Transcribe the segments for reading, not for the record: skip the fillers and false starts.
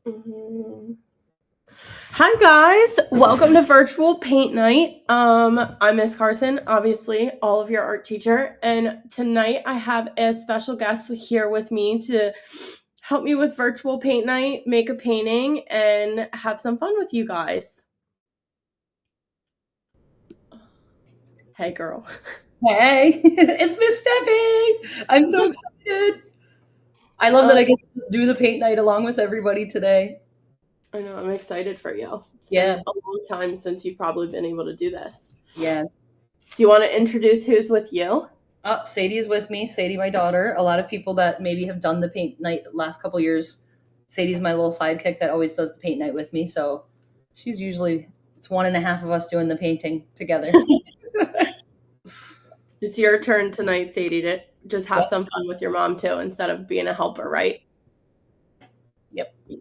Mhm. Hi guys, welcome to virtual paint night. I'm Miss Carson, obviously, all of your art teacher, and tonight I have a special guest here with me to help me with virtual paint night, make a painting, and have some fun with you guys. Hey girl. Hey, it's Miss Steffi. I'm so excited. I love that I get to do the paint night along with everybody today. I know, I'm excited for you. It's been Yeah, a long time since you've probably been able to do this. yeah. Do you want to introduce who's with you? Oh, Sadie is with me. Sadie, my daughter. A lot of people that maybe have done the paint night last couple years. Sadie's my little sidekick that always does the paint night with me. So she's usually it's one and a half of us doing the painting together. It's your turn tonight, Sadie, to just have Yep. some fun with your mom too, instead of being a helper, right? Yep. Yeah.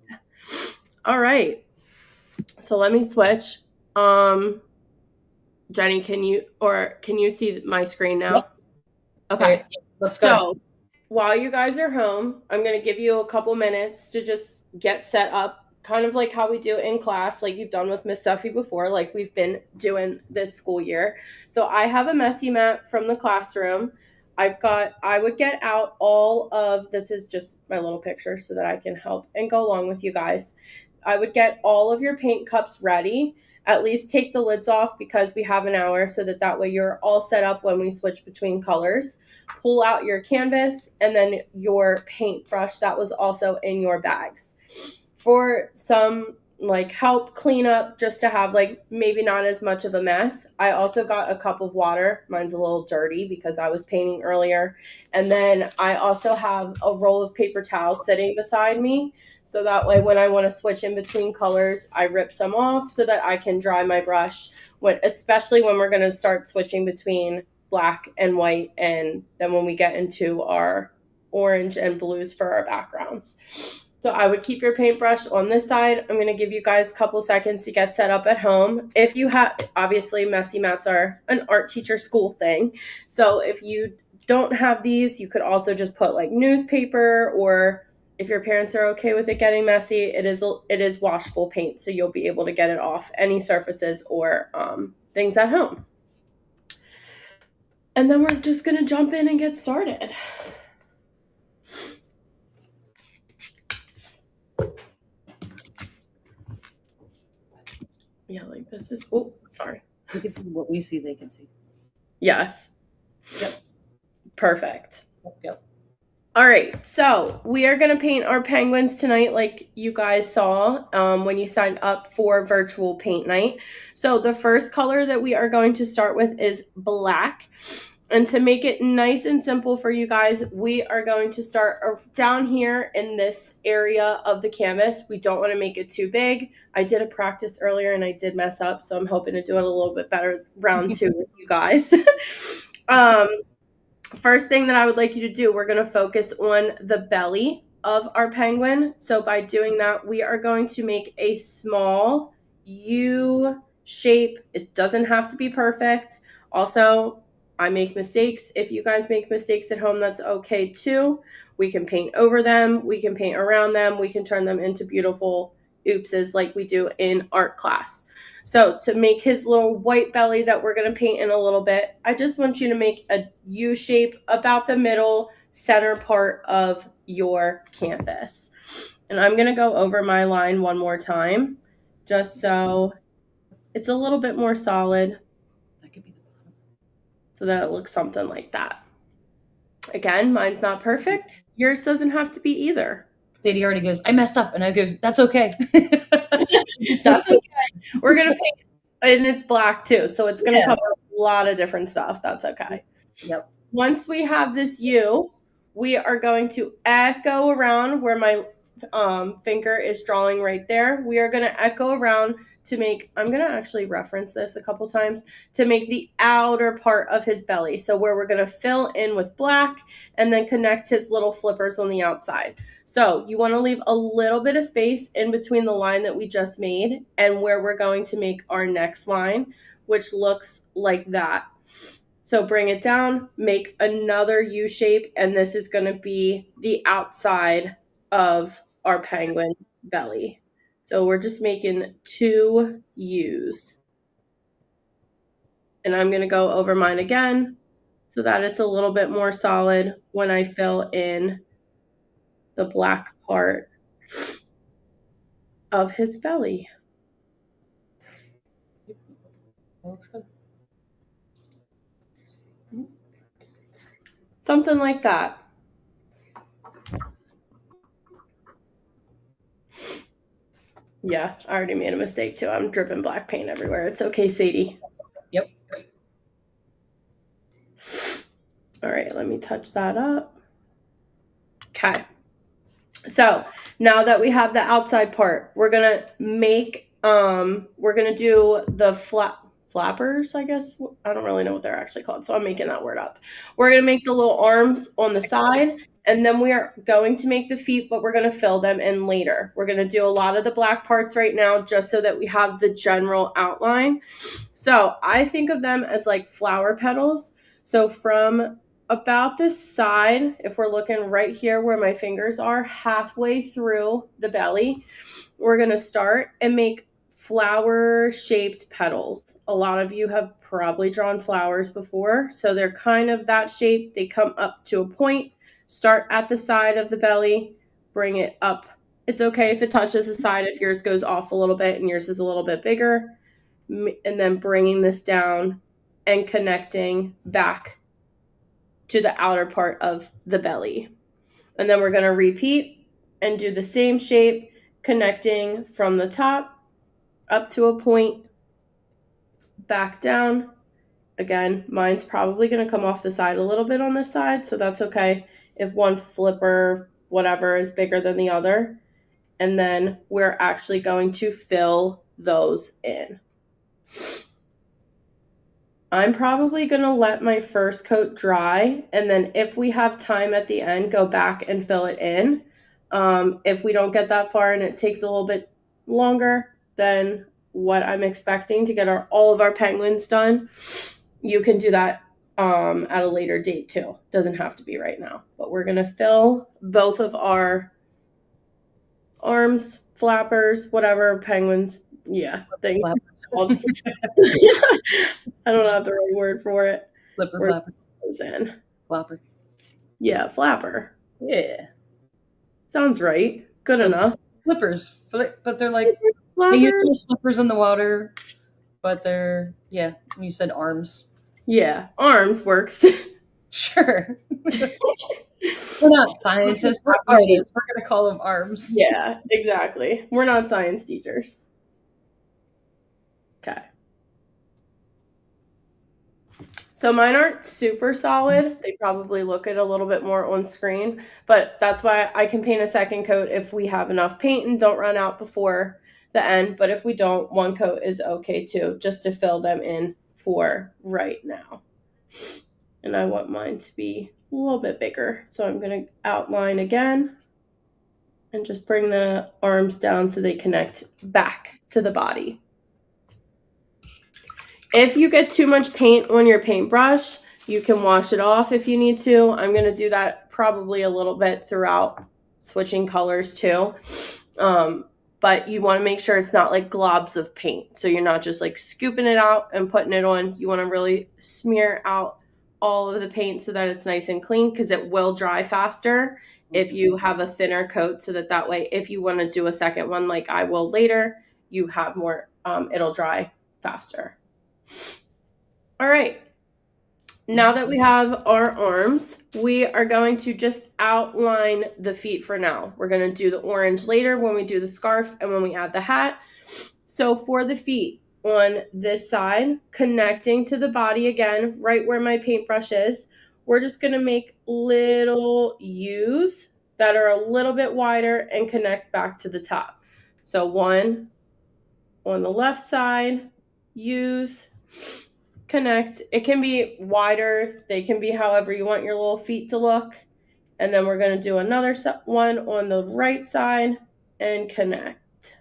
All right. So let me switch. Um, Jenny, can you see my screen Yep. now? Okay. There. Looks good. So while you guys are home, I'm going to give you a couple minutes to just get set up, kind of like how we do in class, like you've done with Miss Duffy before, like we've been doing this school year. So I have a messy mat from the classroom. I would get out all of this is just my little picture so that I can help and go along with you guys. I would get all of your paint cups ready. At least take the lids off because we have an hour so that way you're all set up when we switch between colors. Pull out your canvas and then your paintbrush that was also in your bags. For some like help clean up, just to have like maybe not as much of a mess, I also got a cup of water. Mine's a little dirty because I was painting earlier. And then I also have a roll of paper towels sitting beside me. So that way when I want to switch in between colors, I rip some off so that I can dry my brush especially when we're going to start switching between black and white, and then when we get into our orange and blues for our backgrounds. So I would keep your paintbrush on this side. I'm going to give you guys a couple seconds to get set up at home. If you have, obviously, messy mats are an art teacher school thing. So if you don't have these, you could also just put like newspaper, or if your parents are okay with it getting messy, it is washable paint, so you'll be able to get it off any surfaces or things at home. And then we're just going to jump in and get started. Yeah, like this is, oh, sorry. You can see what we see. They can see. Yes. Yep. Perfect. Yep. All right, so we are going to paint our penguins tonight like you guys saw when you signed up for virtual paint night. So the first color that we are going to start with is black. And to make it nice and simple for you guys, we are going to start down here in this area of the canvas. We don't want to make it too big. I did a practice earlier and I did mess up, so I'm hoping to do it a little bit better round two with you guys. First thing that I would like you to do, we're going to focus on the belly of our penguin. So by doing that, we are going to make a small U shape. It doesn't have to be perfect. Also, I make mistakes. If you guys make mistakes at home, that's okay too. We can paint over them. We can paint around them. We can turn them into beautiful oopses like we do in art class. So to make his little white belly that we're going to paint in a little bit, I just want you to make a U shape about the middle center part of your canvas. And I'm going to go over my line one more time just so it's a little bit more solid, That could be the bottom. so that it looks something like that. Again, mine's not perfect. Yours doesn't have to be either. Sadie already goes, I messed up. And I goes, that's okay. That's okay. We're going to paint, and it's black too, so it's going to cover a lot of different stuff. That's okay. Yep. Once we have this U, we are going to echo around where my finger is drawing right there. We are going to echo around to make, I'm going to actually reference this a couple times, to make the outer part of his belly. So where we're going to fill in with black and then connect his little flippers on the outside. So you want to leave a little bit of space in between the line that we just made and where we're going to make our next line, which looks like that. So bring it down, make another U shape, and this is going to be the outside of our penguin belly. So we're just making 2 U's. And I'm going to go over mine again so that it's a little bit more solid when I fill in the black part of his belly. That looks good. Something like that. Yeah, I already made a mistake too. I'm dripping black paint everywhere. It's okay, Sadie. Yep. All right, let me touch that up. Okay. So now that we have the outside part, we're gonna make we're gonna do the flappers, I guess. I don't really know what they're actually called, so I'm making that word up. We're gonna make the little arms on the side, and then we are going to make the feet, but we're gonna fill them in later. We're gonna do a lot of the black parts right now just so that we have the general outline. So I think of them as like flower petals. So from about this side, if we're looking right here where my fingers are, halfway through the belly, we're going to start and make flower shaped petals. A lot of you have probably drawn flowers before, so they're kind of that shape. They come up to a point, start at the side of the belly, bring it up. It's okay if it touches the side, if yours goes off a little bit and yours is a little bit bigger, and then bringing this down and connecting back to the outer part of the belly. And then we're going to repeat and do the same shape, connecting from the top up to a point, back down. Again, mine's probably going to come off the side a little bit on this side, so that's okay if one flipper, whatever, is bigger than the other. And then we're actually going to fill those in. I'm probably going to let my first coat dry, and then if we have time at the end, go back and fill it in. If we don't get that far and it takes a little bit longer than what I'm expecting to get all of our penguins done, you can do that at a later date too. Doesn't have to be right now. But we're going to fill both of our arms, flappers, whatever, penguins, things called. I don't have the right word for it. Flapper. In. Flapper. Yeah, flapper. Yeah. Sounds right. Good enough. Flippers, but they're like they use some flippers in the water, but they're You said arms. Yeah, arms works. Sure. We're not scientists. We're artists. We're gonna call them arms. Yeah, exactly. We're not science teachers. Okay. So mine aren't super solid. They probably look it a little bit more on screen, but that's why I can paint a second coat if we have enough paint and don't run out before the end. But if we don't, one coat is okay too, just to fill them in for right now. And I want mine to be a little bit bigger. So I'm going to outline again and just bring the arms down so they connect back to the body. If you get too much paint on your paintbrush, you can wash it off if you need to. I'm going to do that probably a little bit throughout switching colors too. But you want to make sure it's not like globs of paint. So you're not just like scooping it out and putting it on. You want to really smear out all of the paint so that it's nice and clean, because it will dry faster if you have a thinner coat, so that way if you want to do a second one like I will later, you have more, it'll dry faster. All right. Now that we have our arms, we are going to just outline the feet for now. We're going to do the orange later when we do the scarf and when we add the hat. So for the feet on this side, connecting to the body again, right where my paintbrush is, we're just going to make little U's that are a little bit wider and connect back to the top. So one on the left side, U's, connect. It can be wider. They can be however you want your little feet to look. And then we're going to do another one on the right side and connect.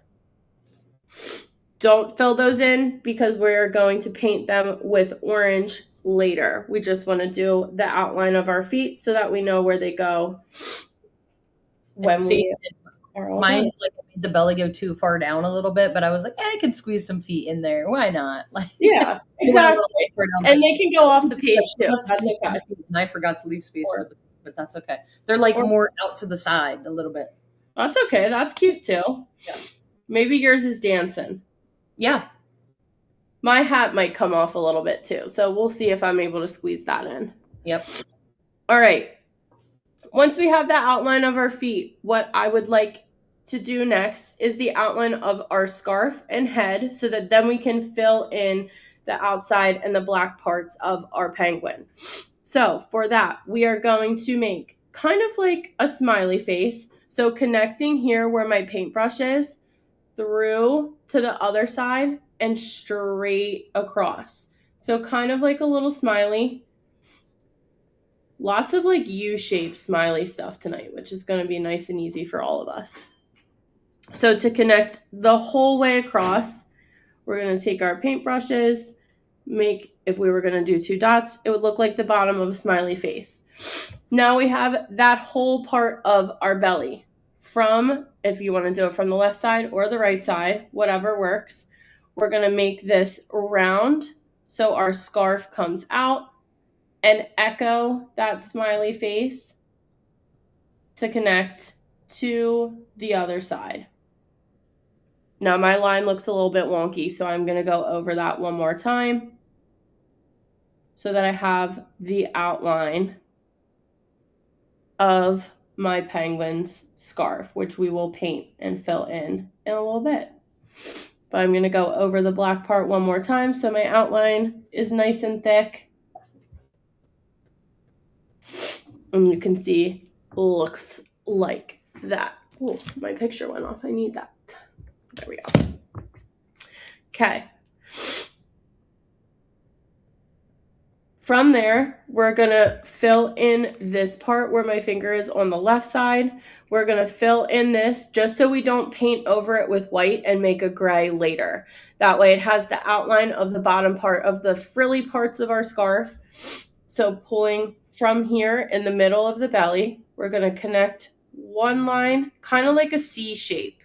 Don't fill those in because we're going to paint them with orange later. We just want to do the outline of our feet so that we know where they go when we are all Mine, done. like, I made the belly go too far down a little bit, but I was like, I could squeeze some feet in there. Why not? Like, Yeah, they went a little exactly. far down, And but they can go off the I page should too. have That's space for okay. the feet, and I forgot to leave space for Or, the, but that's okay. They're like or more out to the side a little bit. that's okay. That's cute too. Yeah. Maybe yours is dancing. Yeah. My hat might come off a little bit too. So we'll see if I'm able to squeeze that in. Yep. All right. Once we have the outline of our feet, what I would like to do next is the outline of our scarf and head so that then we can fill in the outside and the black parts of our penguin. So for that, we are going to make kind of like a smiley face. So connecting here where my paintbrush is through to the other side and straight across. So kind of like a little smiley. Lots of like U-shaped smiley stuff tonight, which is going to be nice and easy for all of us. So to connect the whole way across, we're going to take our paintbrushes, make, if we were going to do 2 dots, it would look like the bottom of a smiley face. Now we have that whole part of our belly. From, if you want to do it from the left side or the right side, whatever works, we're going to make this round so our scarf comes out and echo that smiley face to connect to the other side. Now my line looks a little bit wonky, so I'm going to go over that one more time so that I have the outline of my penguin's scarf, which we will paint and fill in a little bit. But I'm going to go over the black part one more time so my outline is nice and thick. And you can see looks like that. Oh, my picture went off. I need that. There we go. Okay. From there, we're going to fill in this part where my finger is on the left side. We're going to fill in this just so we don't paint over it with white and make a gray later. That way it has the outline of the bottom part of the frilly parts of our scarf. So pulling from here in the middle of the belly, we're going to connect one line, kind of like a C shape.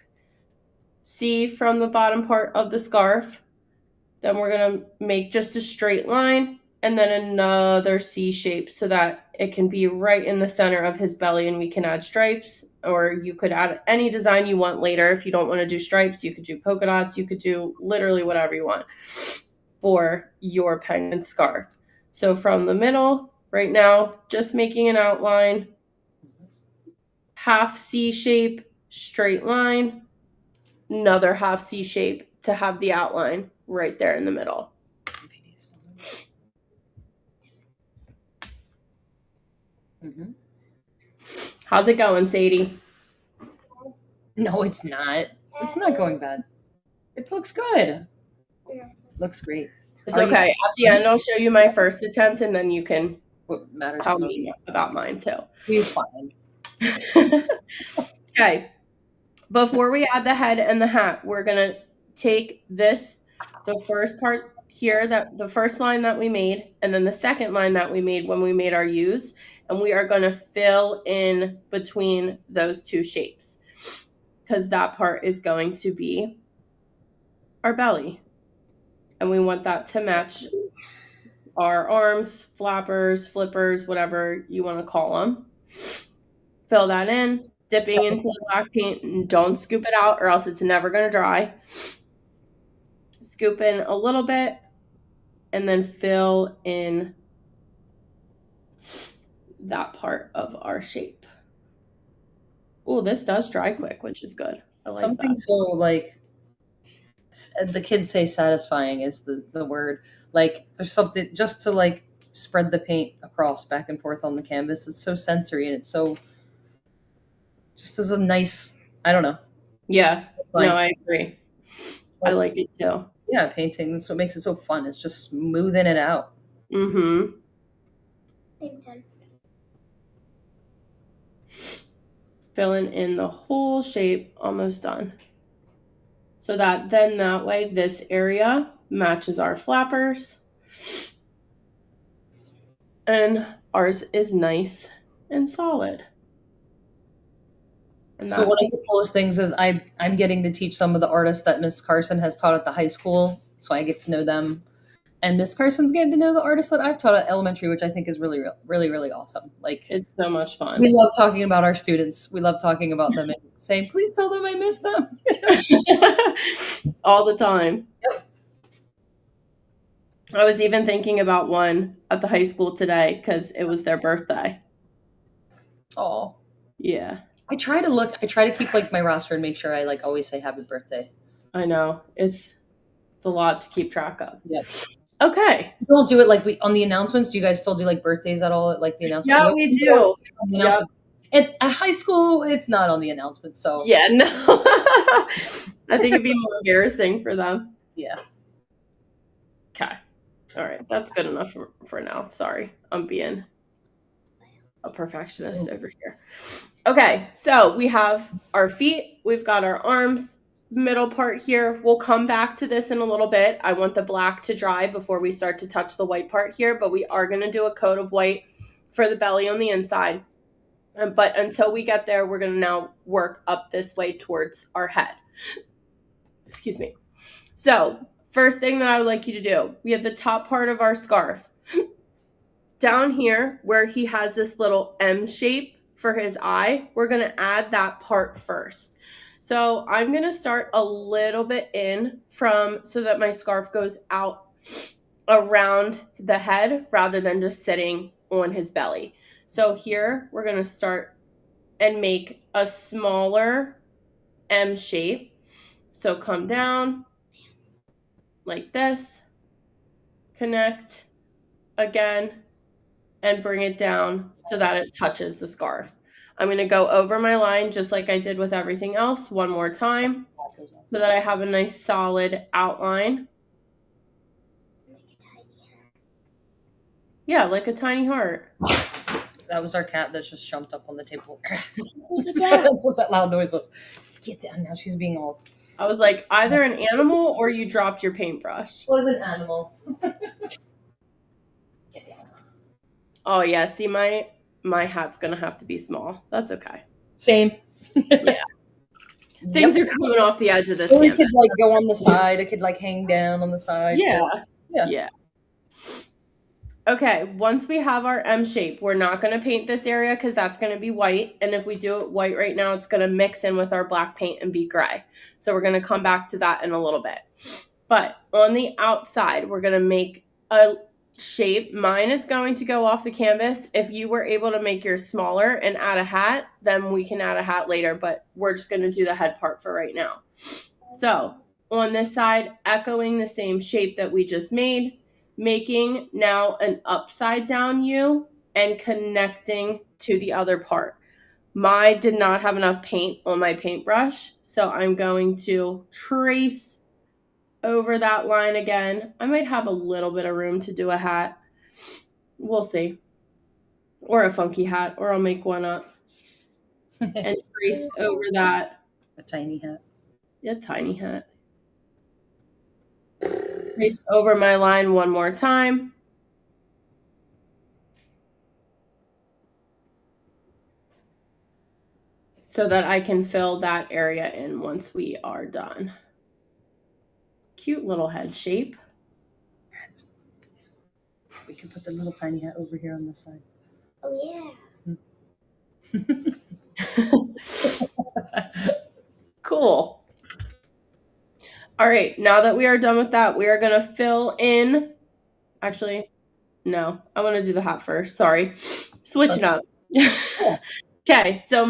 C from the bottom part of the scarf. Then we're going to make just a straight line and then another C shape so that it can be right in the center of his belly, and we can add stripes, or you could add any design you want later. If you don't want to do stripes, you could do polka dots, you could do literally whatever you want for your penguin scarf. So from the middle, right now, just making an outline, half C shape, straight line, another half C shape to have the outline right there in the middle. Mm-hmm. How's it going, Sadie? No, it's not. It's not going bad. It looks good. Looks great. It's okay. At the end, I'll show you my first attempt, and then you can What matters tell me about mine too. He's fine. Okay. Before we add the head and the hat, we're gonna take this, the first part here, that the first line that we made, and then the second line that we made when we made our U's, and we are gonna fill in between those 2 shapes because that part is going to be our belly. And we want that to match our arms, flappers, flippers, whatever you want to call them. Fill that in, dipping into the black paint, and don't scoop it out or else it's never going to dry. Scoop in a little bit and then fill in that part of our shape. Oh, this does dry quick, which is good. I like something that. So like the kids say satisfying is the word. Like there's something just to like spread the paint across back and forth on the canvas. It's so sensory and it's so just as a nice, I don't know. Yeah, Like, no, I agree. I like it too. Yeah, painting. That's what makes it so fun. It's just smoothing it out. Mm-hmm. Filling in the whole shape, almost done. So that then that way this area matches our flappers. And ours is nice and solid. And So that one of the coolest things is I'm getting to teach some of the artists that Miss Carson has taught at the high school, so I get to know them. And Miss Carson's getting to know the artists that I've taught at elementary, which I think is really, really, really awesome. Like it's so much we fun. love talking about our students. We love talking about them and saying, "Please tell them I miss them." All the time. Yep. I was even thinking about one at the high school today because it was their birthday. Oh, Yeah, I try to keep like my roster and make sure I like always say happy birthday. I know. It's a lot to keep track of. Yep. Okay. We don't do it like we on the announcements. Do you guys still do like birthdays at all? Like the announcement? Yeah, we do. On the Yep. announcement. At high school, it's not on the announcement. So Yeah, no. I think it'd be more embarrassing for them. yeah. Okay. All right. That's good enough for now. Sorry. I'm being a perfectionist over here. Okay. So we have our feet. We've got our arms. Middle part here. We'll come back to this in a little bit. I want the black to dry before we start to touch the white part here, but we are going to do a coat of white for the belly on the inside. But until we get there, we're going to now work up this way towards our head. Excuse me. So first thing that I would like you to do, we have the top part of our scarf. Down here where he has this little M shape for his eye, we're going to add that part first. So I'm going to start a little bit in so that my scarf goes out around the head rather than just sitting on his belly. So here we're going to start and make a smaller M shape. So come down like this, connect again, and bring it down so that it touches the scarf. I'm going to go over my line just like I did with everything else one more time so that I have a nice solid outline. Yeah, like a tiny heart. That was our cat that just jumped up on the table. That's what that loud noise was. Get down now. She's being all. I was like, either an animal or you dropped your paintbrush. It was an animal. Get down. Oh yeah, see my hat's gonna have to be small. That's okay. Same. Yeah. Things are coming off the edge of this. Or it could like go on the side. It could like hang down on the side. Yeah. Yeah. Yeah. Okay, once we have our M shape, we're not going to paint this area because that's going to be white. And if we do it white right now, it's going to mix in with our black paint and be gray. So we're going to come back to that in a little bit. But on the outside, we're going to make a shape. Mine is going to go off the canvas. If you were able to make yours smaller and add a hat, then we can add a hat later. But we're just going to do the head part for right now. So on this side, echoing the same shape that we just made, making now an upside down U and connecting to the other part. I did not have enough paint on my paintbrush, so I'm going to trace over that line again. I might have a little bit of room to do a hat. We'll see. Or a funky hat, or I'll make one up. And trace over that. A tiny hat. Yeah, tiny hat. Trace over my line one more time. So that I can fill that area in once we are done. Cute little head shape. We can put the little tiny hat over here on this side. Oh yeah. Cool. All right, now that we are done with that, we are going to fill in. Actually, no, I want to do the hat first. Sorry. Switching up. Okay, so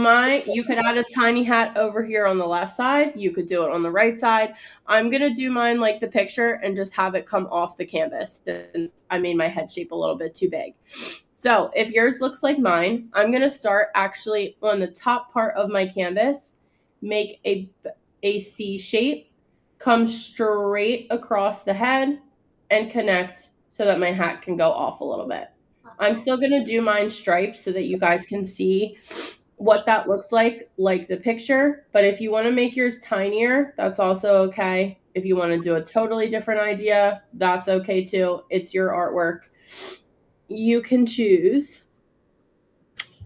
you could add a tiny hat over here on the left side. You could do it on the right side. I'm going to do mine like the picture and just have it come off the canvas since I made my head shape a little bit too big. So if yours looks like mine, I'm going to start actually on the top part of my canvas, make a C shape, come straight across the head and connect so that my hat can go off a little bit. I'm still going to do mine stripes so that you guys can see what that looks like the picture. But if you want to make yours tinier, that's also okay. If you want to do a totally different idea, that's okay too. It's your artwork. You can choose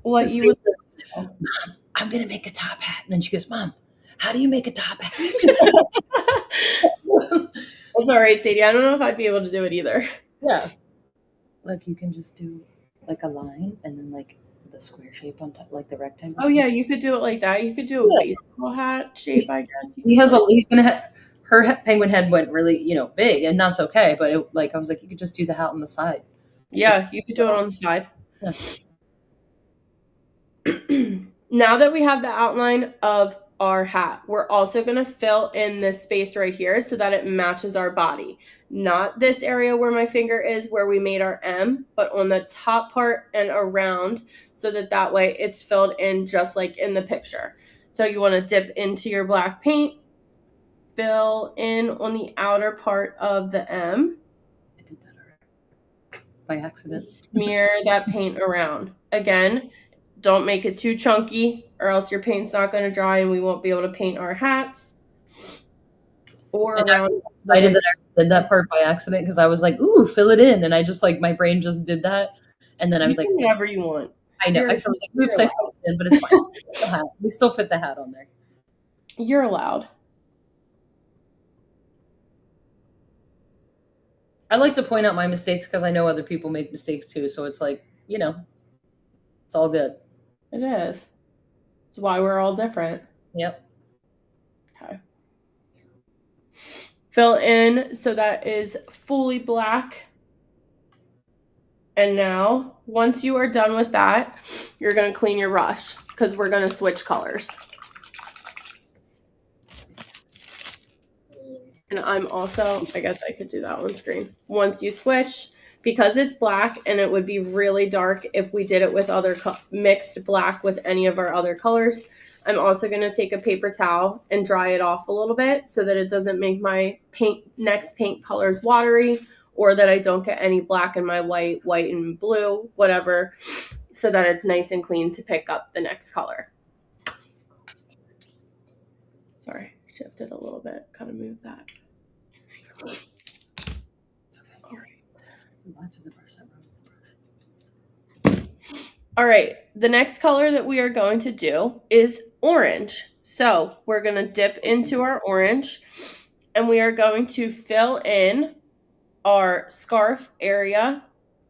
what you would do. I'm going to make a top hat. And then she goes, Mom, how do you make a top hat? It's all right, Sadie. I don't know if I'd be able to do it either. Yeah. Like you can just do like a line and then like the square shape on top, like the rectangle. Oh, yeah, you could do it like that. You could do a baseball hat shape, I guess. He's going to her penguin head went really, big, and that's okay. But I was like, you could just do the hat on the side. Yeah, you could do it on the side. Yeah. Now that we have the outline of our hat, we're also going to fill in this space right here so that it matches our body. Not this area where my finger is where we made our M, but on the top part and around so that way it's filled in just like in the picture. So you want to dip into your black paint, fill in on the outer part of the M. I did that already. By accident. Smear that paint around. Again, don't make it too chunky or else your paint's not going to dry and we won't be able to paint our hats. Or and around. I did that part by accident because I was like, ooh, fill it in. And I just my brain just did that. And then I was like, whatever you want. I know. I felt like, oops, I filled it in, but it's fine. We still fit the hat on there. You're allowed. I like to point out my mistakes because I know other people make mistakes too. So it's like, it's all good. It is. It's why we're all different. Yep. Okay. Fill in so that is fully black. And now, once you are done with that, you're going to clean your brush because we're going to switch colors. And I'm also, I guess I could do that on screen. Once you switch, because it's black and it would be really dark if we did it with mixed black with any of our other colors, I'm also going to take a paper towel and dry it off a little bit so that it doesn't make my next paint colors watery, or that I don't get any black in my white and blue, whatever, so that it's nice and clean to pick up the next color. Sorry, shifted a little bit, kind of moved that. All right. All right, the next color that we are going to do is orange. So we're going to dip into our orange and we are going to fill in our scarf area,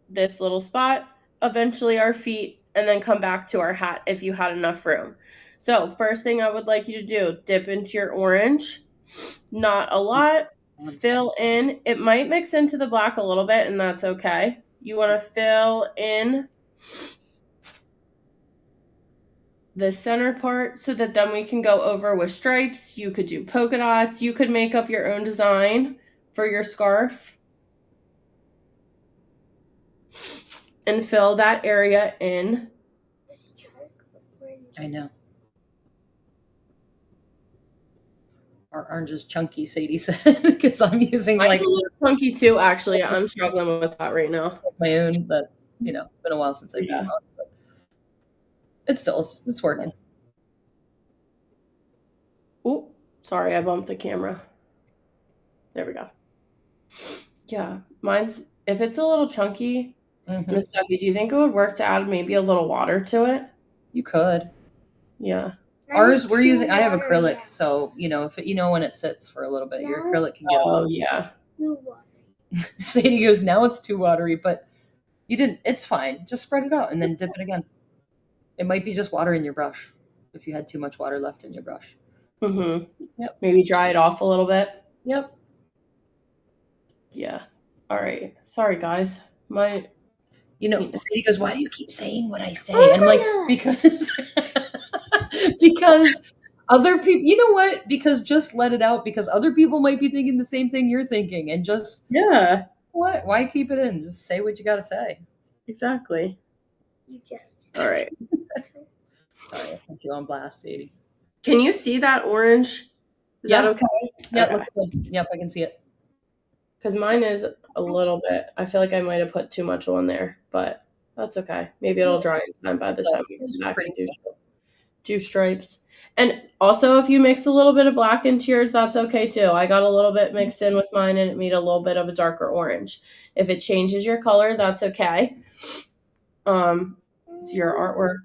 this little spot, eventually our feet, and then come back to our hat if you had enough room. So first thing I would like you to do, dip into your orange, not a lot, fill in. It might mix into the black a little bit, and that's okay. You want to fill in the center part so that then we can go over with stripes. You could do polka dots. You could make up your own design for your scarf. And fill that area in. I know. Our orange is chunky, Sadie said, because I'm using a little chunky too. Actually, I'm struggling with that right now. My own, but it's been a while since I've used it. But it's working. Oh, sorry, I bumped the camera. There we go. Yeah, if it's a little chunky. Miss Steffi, do you think it would work to add maybe a little water to it? You could. Yeah. Ours, I have acrylic, so if when it sits for a little bit, your acrylic can get. Oh yeah. Sadie goes, now it's too watery, but you didn't. It's fine. Just spread it out and then dip it again. It might be just water in your brush if you had too much water left in your brush. Mm-hmm. Yep. Maybe dry it off a little bit. Yep. Yeah. All right. Sorry, guys. Sadie goes, why do you keep saying what I say? And I'm like, because other people, you know what? Because just let it out, because other people might be thinking the same thing you're thinking, and just what? Why keep it in? Just say what you got to say. Exactly. You just. All right. Sorry, I put you on blast, Sadie. Can you see that orange? Is that okay? Yeah, it looks good. Yep, I can see it. Because mine is a little bit. I feel like I might have put too much on there, but that's okay. Maybe it'll dry in time by the time we get back and do stripes. And also, if you mix a little bit of black into yours, that's okay too. I got a little bit mixed in with mine, and it made a little bit of a darker orange. If it changes your color, that's okay. It's your artwork.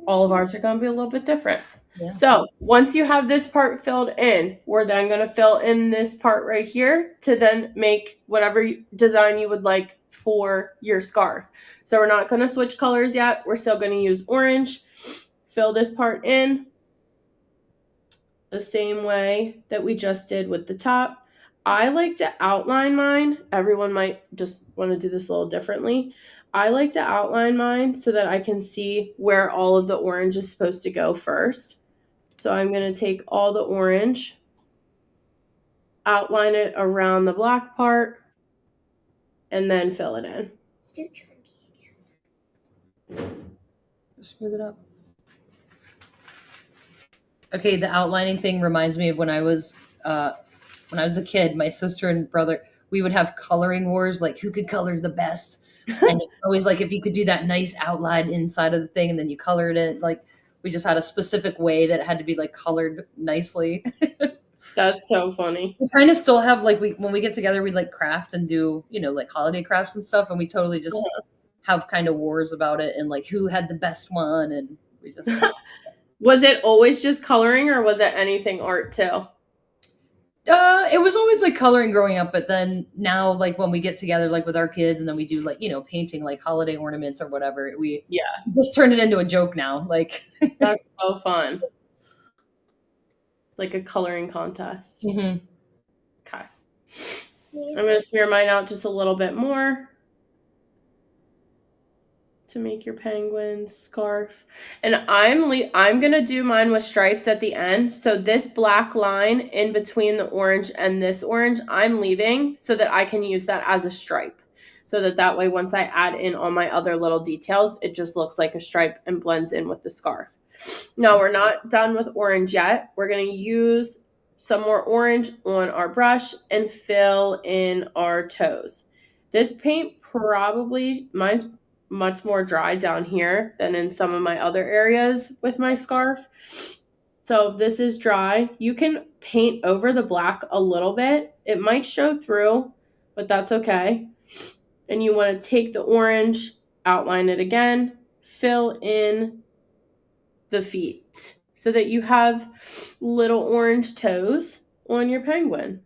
All of ours are going to be a little bit different. Yeah. So once you have this part filled in, we're then going to fill in this part right here to then make whatever design you would like for your scarf. So we're not going to switch colors yet. We're still going to use orange. Fill this part in the same way that we just did with the top. I like to outline mine. Everyone might just want to do this a little differently. I like to outline mine so that I can see where all of the orange is supposed to go first. So I'm going to take all the orange, outline it around the black part, and then fill it in. Just smooth it up. Okay, the outlining thing reminds me of when I was a kid. My sister and brother, we would have coloring wars, like who could color the best. And it's always like if you could do that nice outline inside of the thing, and then you colored it. Like we just had a specific way that it had to be like colored nicely. That's so funny. We kind of still have like when we get together, we like craft and do like holiday crafts and stuff, and we totally just have kind of wars about it and like who had the best one, and we just. Was it always just coloring, or was it anything art too? It was always like coloring growing up, but then now like when we get together like with our kids and then we do like painting like holiday ornaments or whatever, we just turned it into a joke now. Like that's so fun. Like a coloring contest. Mm-hmm. Okay. I'm gonna smear mine out just a little bit more to make your penguin scarf. And I'm gonna do mine with stripes at the end. So this black line in between the orange and this orange, I'm leaving so that I can use that as a stripe. So that way, once I add in all my other little details, it just looks like a stripe and blends in with the scarf. No, we're not done with orange yet. We're gonna use some more orange on our brush and fill in our toes. This paint mine's much more dry down here than in some of my other areas with my scarf. So if this is dry, you can paint over the black a little bit. It might show through, but that's okay. And you want to take the orange, outline it again, fill in the feet so that you have little orange toes on your penguin.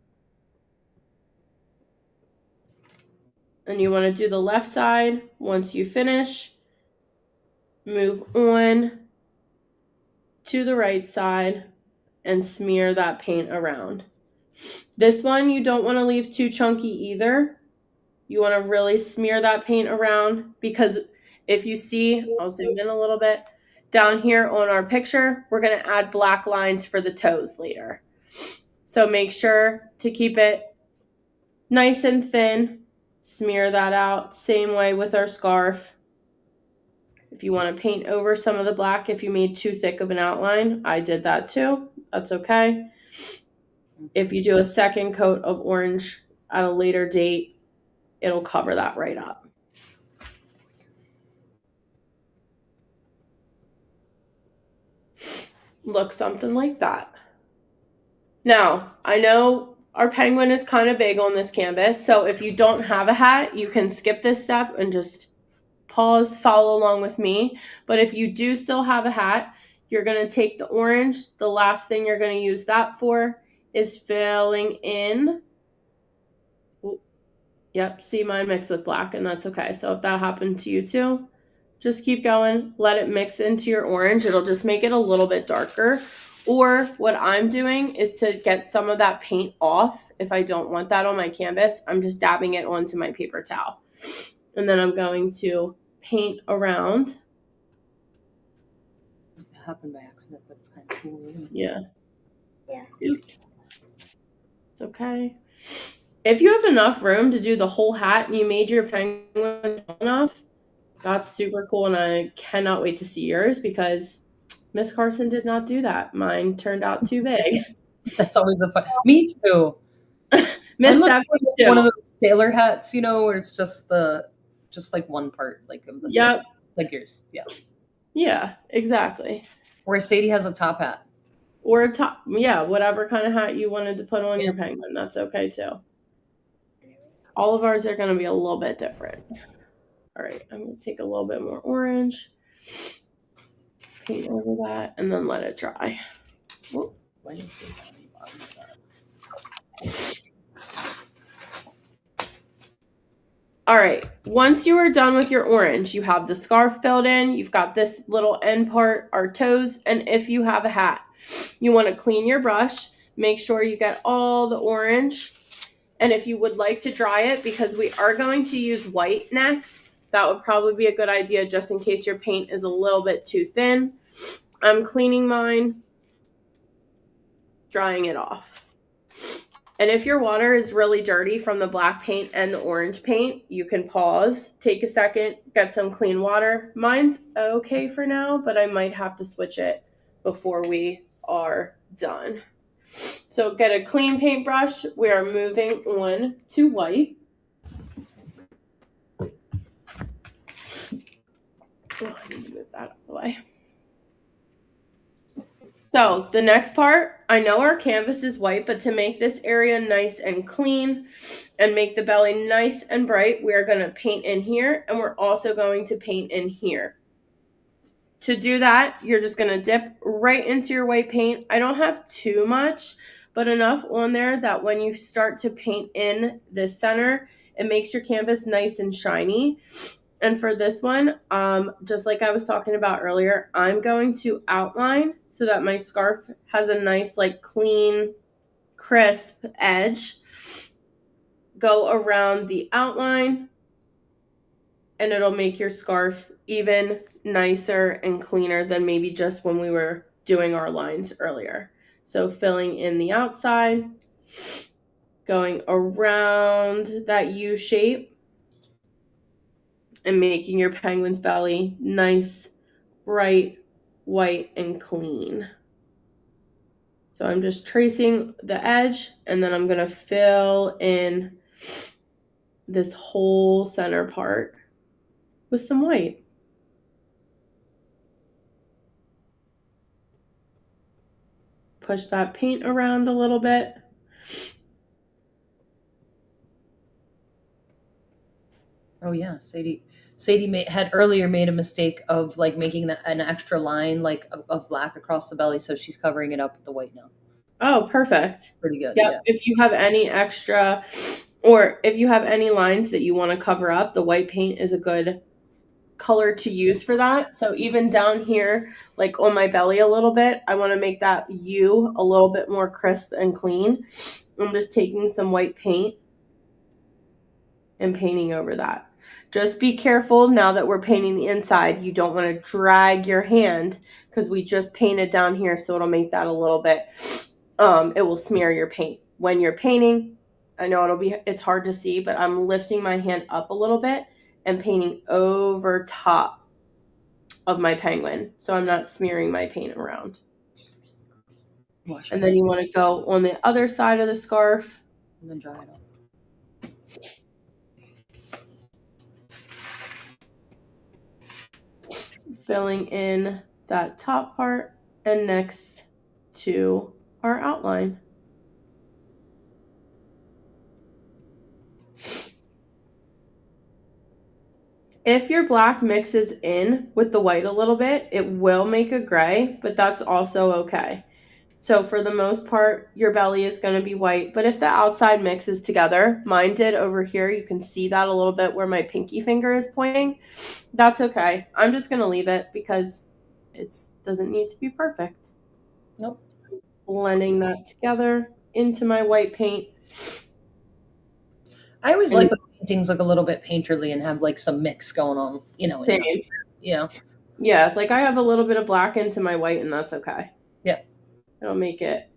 And you want to do the left side. Once you finish, move on to the right side and smear that paint around. This one you don't want to leave too chunky either. You want to really smear that paint around because if you see, I'll zoom in a little bit, down here on our picture, we're going to add black lines for the toes later. So make sure to keep it nice and thin. Smear that out. Same way with our scarf. If you want to paint over some of the black, if you made too thick of an outline, I did that too. That's okay. If you do a second coat of orange at a later date, it'll cover that right up. Look something like that. Now, I know our penguin is kind of big on this canvas, so if you don't have a hat, you can skip this step and just pause, follow along with me. But if you do still have a hat, you're going to take the orange. The last thing you're going to use that for is filling in. Yep, see mine mixed with black, and that's okay. So if that happened to you too, just keep going. Let it mix into your orange. It'll just make it a little bit darker. Or what I'm doing is to get some of that paint off. If I don't want that on my canvas, I'm just dabbing it onto my paper towel. And then I'm going to paint around. It happened by accident, but it's kind of cool. Yeah. Oops. It's okay. If you have enough room to do the whole hat and you made your penguin tall enough, that's super cool. And I cannot wait to see yours because Miss Carson did not do that. Mine turned out too big. That's always a fun. Me too. Miss Stephanie too. One of those sailor hats, where it's just like one part, like of the yep, like yours. Yeah. Yeah, exactly. Where Sadie has a top hat. Or a top, yeah, whatever kind of hat you wanted to put on your penguin, that's okay too. All of ours are going to be a little bit different. All right, I'm going to take a little bit more orange. paint over that and then let it dry. Whoop. Why didn't they have any bottom of that? All right, once you are done with your orange, you have the scarf filled in, you've got this little end part, our toes, and if you have a hat, you want to clean your brush, make sure you get all the orange, and if you would like to dry it, because we are going to use white next, that would probably be a good idea just in case your paint is a little bit too thin. I'm cleaning mine, drying it off. And if your water is really dirty from the black paint and the orange paint, you can pause, take a second, get some clean water. Mine's okay for now, but I might have to switch it before we are done. So get a clean paintbrush. We are moving on to white. Oh, I need to move that out of the way. So the next part, I know our canvas is white, but to make this area nice and clean and make the belly nice and bright, we are going to paint in here, and we're also going to paint in here. To do that, you're just going to dip right into your white paint. I don't have too much, but enough on there that when you start to paint in the center, it makes your canvas nice and shiny. And for this one, just like I was talking about earlier, I'm going to outline so that my scarf has a nice, like, clean, crisp edge. Go around the outline, and it'll make your scarf even nicer and cleaner than maybe just when we were doing our lines earlier. So filling in the outside, going around that U shape, and making your penguin's belly nice, bright, white, and clean. So I'm just tracing the edge, and then I'm going to fill in this whole center part with some white. Push that paint around a little bit. Oh yeah, Sadie had earlier made a mistake of like making an extra line like of black across the belly, so she's covering it up with the white now. Oh, perfect. Pretty good. Yep. Yeah. If you have any extra, or if you have any lines that you want to cover up, the white paint is a good color to use for that. So even down here, like on my belly a little bit, I want to make that U a little bit more crisp and clean. I'm just taking some white paint and painting over that. Just be careful now that we're painting the inside. You don't want to drag your hand because we just painted down here, so it'll make that a little bit, it will smear your paint. When you're painting, I know it's hard to see, but I'm lifting my hand up a little bit and painting over top of my penguin, so I'm not smearing my paint around. And then you want to go on the other side of the scarf. And then dry it up. Filling in that top part and next to our outline. If your black mixes in with the white a little bit, it will make a gray, but that's also okay. So for the most part, your belly is going to be white, but if the outside mixes together, mine did over here, you can see that a little bit where my pinky finger is pointing, that's okay. I'm just going to leave it because it doesn't need to be perfect. Nope. Blending that together into my white paint. I always like when paintings look a little bit painterly and have like some mix going on, you know. Same. Yeah. Yeah, like I have a little bit of black into my white, and that's okay. Yeah. It'll make it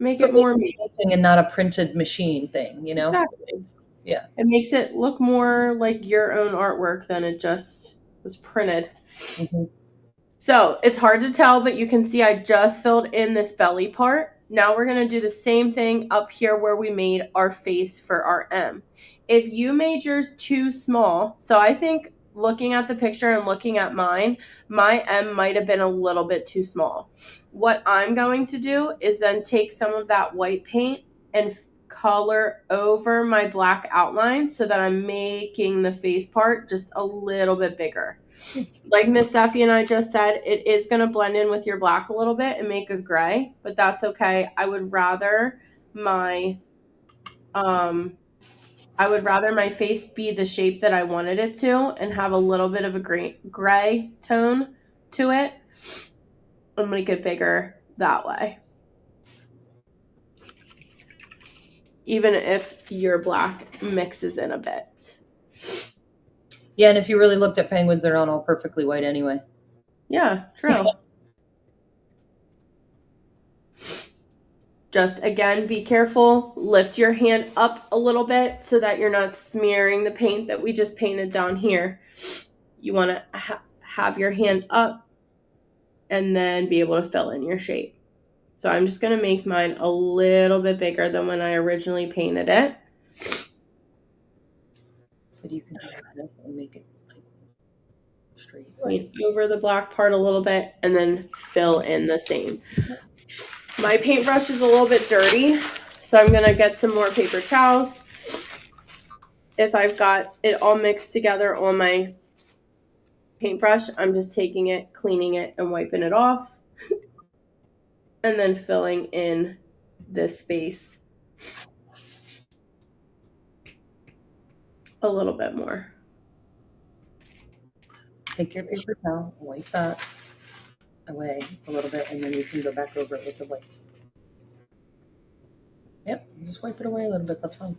more painting and not a printed machine thing, you know? Exactly. Yeah. It makes it look more like your own artwork than it just was printed. Mm-hmm. So it's hard to tell, but you can see I just filled in this belly part. Now we're going to do the same thing up here where we made our face for our M. If you made yours too small, so I think looking at the picture and looking at mine, my M might have been a little bit too small. What I'm going to do is then take some of that white paint and color over my black outline so that I'm making the face part just a little bit bigger. Like Miss Steffi and I just said, it is going to blend in with your black a little bit and make a gray, but that's okay. I would rather my face be the shape that I wanted it to and have a little bit of a gray tone to it and make it bigger that way. Even if your black mixes in a bit. Yeah, and if you really looked at penguins, they're not all perfectly white anyway. Yeah, true. Just, again, be careful. Lift your hand up a little bit so that you're not smearing the paint that we just painted down here. You want to have your hand up and then be able to fill in your shape. So I'm just going to make mine a little bit bigger than when I originally painted it. So you can do this and make it like straight. Point over the black part a little bit and then fill in the same. My paintbrush is a little bit dirty, so I'm going to get some more paper towels. If I've got it all mixed together on my paintbrush, I'm just taking it, cleaning it, and wiping it off. And then filling in this space a little bit more. Take your paper towel, wipe that away a little bit, and then you can go back over it with the white. Yep, just wipe it away a little bit, that's fine.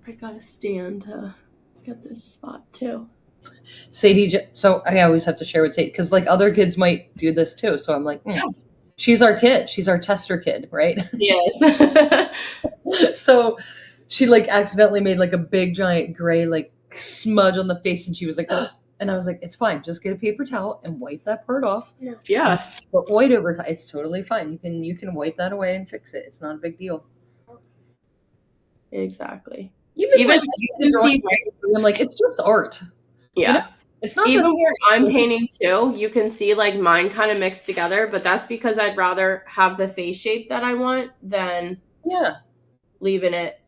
I gotta stand to get this spot too. Sadie, so I always have to share with Sadie, because like other kids might do this too, so I'm like, she's our kid, she's our tester kid, right? Yes. So she like accidentally made like a big giant gray like smudge on the face, and she was like, ugh. And I was like, it's fine, just get a paper towel and wipe that part off. Yeah. But white over time, it's totally fine. You can wipe that away and fix it. It's not a big deal. Exactly. Even I'm like, it's just art. Yeah. You know? It's not even where I'm painting too, you can see like mine kind of mixed together, but that's because I'd rather have the face shape that I want than leaving it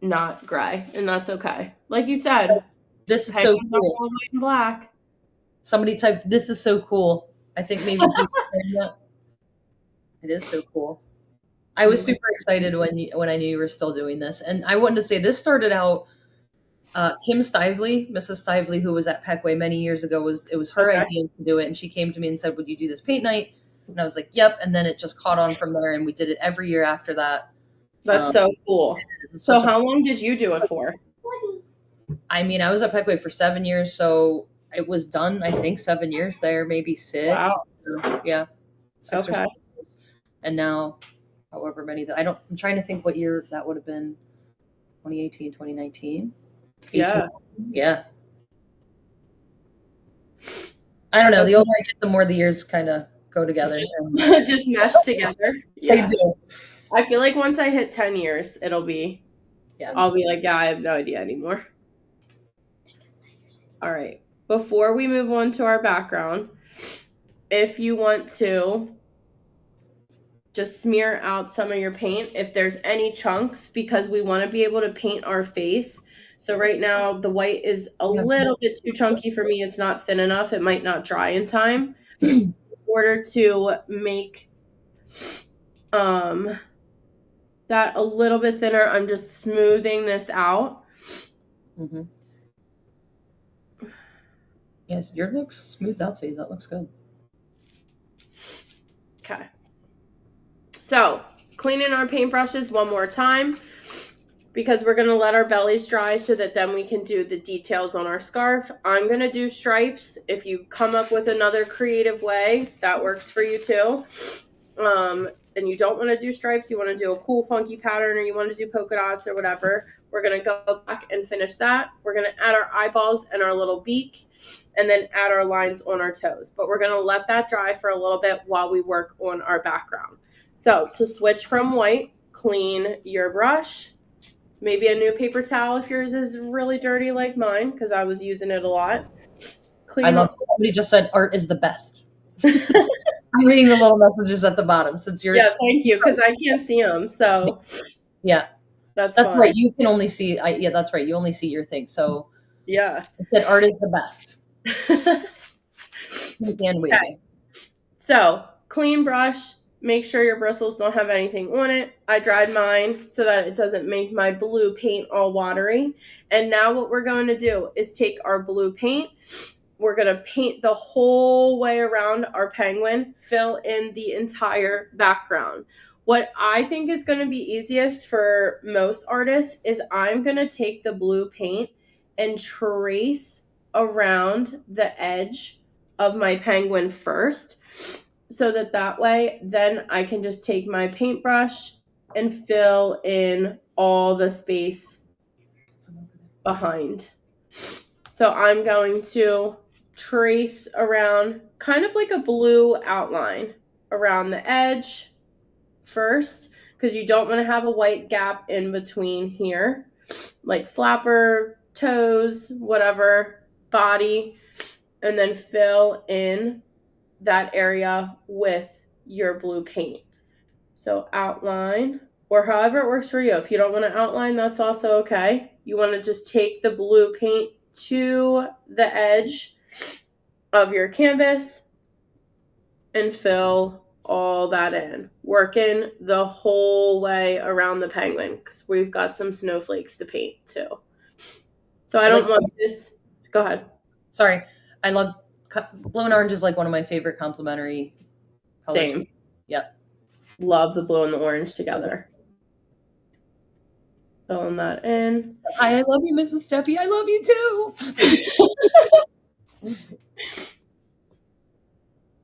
not gray, and that's okay. Like you said, this is so cool. White and black. Somebody typed, "This is so cool." I think maybe it is so cool. I was super excited when I knew you were still doing this, and I wanted to say this started out. Kim Stively, Mrs. Stively, who was at Pequea many years ago, it was her idea to do it, and she came to me and said, "Would you do this paint night?" And I was like, "Yep." And then it just caught on from there, and we did it every year after that. That's so cool. So how long did you do it for? I mean, I was at Pequea for 7 years, so it was done, I think, 7 years there, maybe 6. Wow. Yeah. 6 or 7 years. And now, however many, I'm trying to think what year that would have been. 2018, 2019? 18. Yeah. Yeah. I don't know. The older I get, the more the years kind of go together. Just mesh together. Yeah. They do. I feel like once I hit 10 years, I'll be like, yeah, I have no idea anymore. All right. Before we move on to our background, if you want to just smear out some of your paint if there's any chunks, because we want to be able to paint our face. So right now the white is a little bit too chunky for me. It's not thin enough. It might not dry in time. In order to make that a little bit thinner, I'm just smoothing this out. Mm-hmm. Yes, yours looks smooth out, so that looks good. Okay. So, cleaning our paintbrushes one more time, because we're going to let our bellies dry so that then we can do the details on our scarf. I'm going to do stripes. If you come up with another creative way, that works for you too. And you don't want to do stripes, you want to do a cool funky pattern, or you want to do polka dots or whatever, we're going to go back and finish that. We're going to add our eyeballs and our little beak, and then add our lines on our toes. But we're going to let that dry for a little bit while we work on our background. So to switch from white, clean your brush, maybe a new paper towel if yours is really dirty like mine, because I was using it a lot. I love it. Somebody just said art is the best. I I'm reading the little messages at the bottom since you're. Yeah, thank you, because I can't see them, so Yeah, that's that's fine. right. You can only see. Yeah, that's right. You only see your thing. So Yeah. it said art is the best. Okay. Pink and wavy. So, clean brush. Make sure your bristles don't have anything on it. I dried mine so that it doesn't make my blue paint all watery. And now what we're going to do is take our blue paint. We're going to paint the whole way around our penguin, fill in the entire background. What I think is going to be easiest for most artists is I'm going to take the blue paint and trace around the edge of my penguin first, so that way then I can just take my paintbrush and fill in all the space behind. So I'm going to trace around kind of like a blue outline around the edge first, because you don't want to have a white gap in between here, like flapper, toes, whatever, body, and then fill in that area with your blue paint. So outline, or however it works for you. If you don't want to outline, that's also okay. You want to just take the blue paint to the edge of your canvas and fill all that in, working the whole way around the penguin, because we've got some snowflakes to paint too. So I don't want this. Go ahead. Sorry, I love blue and orange is like one of my favorite complementary colors. Same. Yep. Love the blue and the orange together. Filling that in. I love you, Mrs. Steffi. I love you too.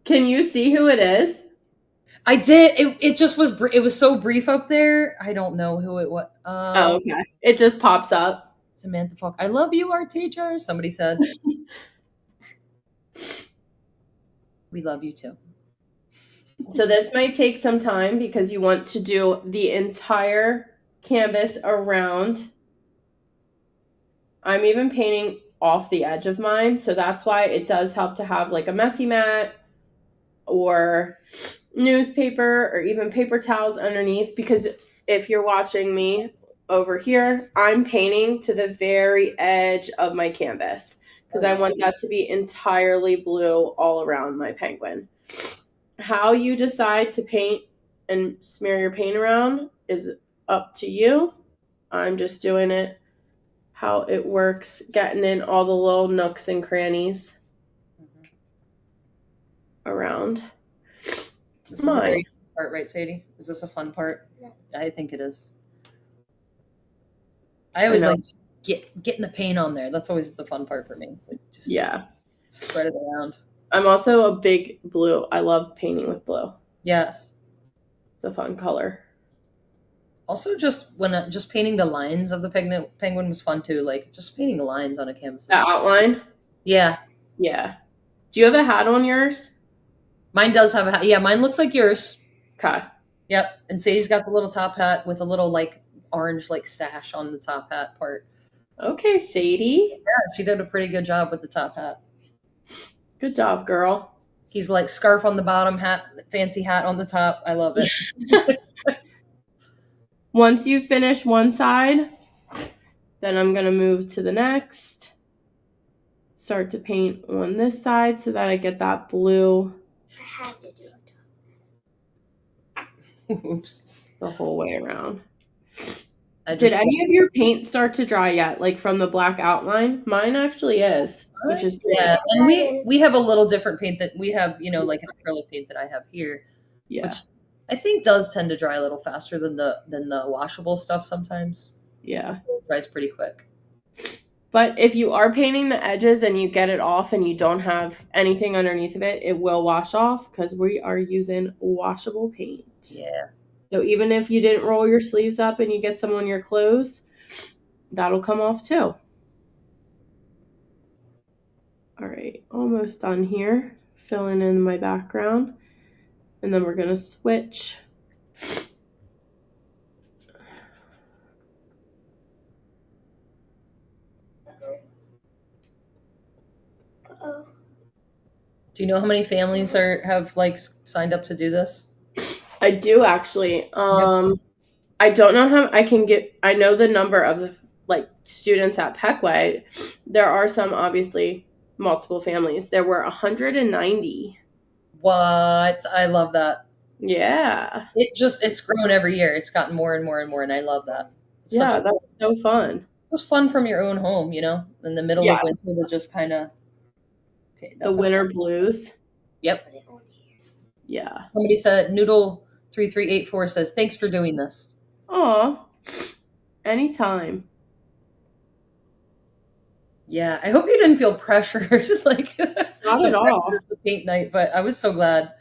Can you see who it is? I did. It just was. It was so brief up there. I don't know who it was. Oh, okay. It just pops up. Samantha Falk. I love you, our teacher. Somebody said. We love you too. So this might take some time because you want to do the entire canvas around. I'm even painting off the edge of mine, so that's why it does help to have like a messy mat or newspaper or even paper towels underneath, because if you're watching me over here, I'm painting to the very edge of my canvas because I want that to be entirely blue all around my penguin. How you decide to paint and smear your paint around is up to you. I'm just doing it how it works, getting in all the little nooks and crannies around. This is a very fun part, right, Sadie? Is this a fun part? Yeah. I think it is. I always like getting the paint on there. That's always the fun part for me. It's like just spread it around. I'm also a big blue. I love painting with blue. Yes. It's a fun color. Also, just painting the lines of the penguin was fun too. Like just painting the lines on a canvas. The outline? Yeah. Yeah. Do you have a hat on yours? Mine does have a hat. Yeah, mine looks like yours. Okay. Yep. And Sadie's got the little top hat with a little like orange like sash on the top hat part. Okay, Sadie. Yeah, she did a pretty good job with the top hat. Good job, girl. He's like scarf on the bottom, hat, fancy hat on the top. I love it. Once you finish one side, then I'm going to move to the next. Start to paint on this side so that I get that blue. I had to do it. Oops. The whole way around. Did any of your paint start to dry yet, like from the black outline? Mine actually is, which is great. Yeah, and we have a little different paint that we have, you know, like an acrylic paint that I have here. Yeah. Which I think does tend to dry a little faster than the washable stuff sometimes. Yeah. It dries pretty quick. But if you are painting the edges and you get it off and you don't have anything underneath of it, it will wash off because we are using washable paint. Yeah. So even if you didn't roll your sleeves up and you get some on your clothes, that'll come off too. All right, almost done here. Filling in my background. And then we're going to switch. Do you know how many families have like signed up to do this? I do actually. Yep. I don't know how I can get. I know the number of like students at Pequea. There are some obviously multiple families. There were 190. What? I love that. Yeah, It's grown every year. It's gotten more and more and more, and I love that. It's such a yeah, that's so fun. it was fun from your own home, in the middle of Yeah, winter to just kind of. Okay, the that's a winter blues. yep. Yeah. Somebody said Noodle3384 says thanks for doing this. Aw, anytime. Yeah, I hope you didn't feel pressure, just like the Not at all. pressure of the paint night. But I was so glad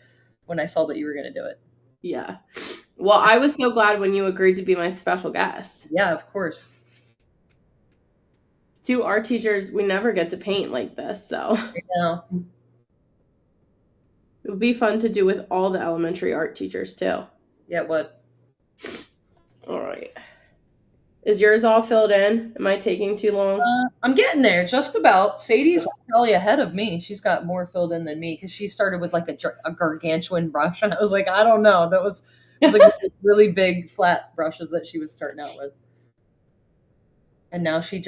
when I saw that you were going to do it. Yeah. Well, I was so glad when you agreed to be my special guest. Yeah, of course. To art teachers, we never get to paint like this, so Right now, it would be fun to do with all the elementary art teachers too. yeah. What? All right. Is yours all filled in? Am I taking too long? I'm getting there, just about. Sadie's probably ahead of me. She's got more filled in than me because she started with like a gargantuan brush, and I was like, I don't know. That was it was like really big flat brushes that she was starting out with, and now she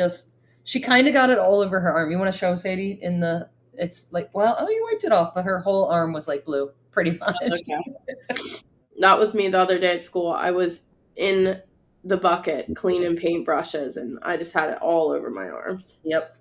kind of got it all over her arm. You want to show Sadie in the? It's like, well, oh, you wiped it off, but her whole arm was like blue, pretty much. Okay. That was me the other day at school. I was in the bucket cleaning paintbrushes, and I just had it all over my arms. Yep.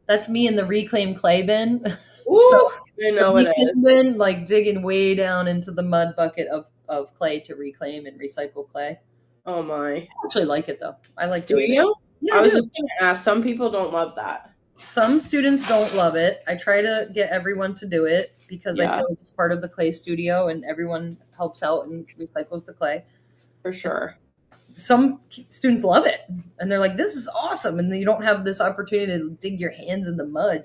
That's me in the reclaimed clay bin. Ooh, So I the know it is. reclaimed bin, like digging way down into the mud bucket of clay to reclaim and recycle clay. Oh my. I actually like it though. I like Do doing it. you? Yeah, I I was do. just going to ask. Some people don't love that. Some students don't love it. I try to get everyone to do it because I Yeah, feel like it's part of the clay studio and everyone helps out and recycles the clay. for sure. Some students love it and they're like, this is awesome. And then you don't have this opportunity to dig your hands in the mud,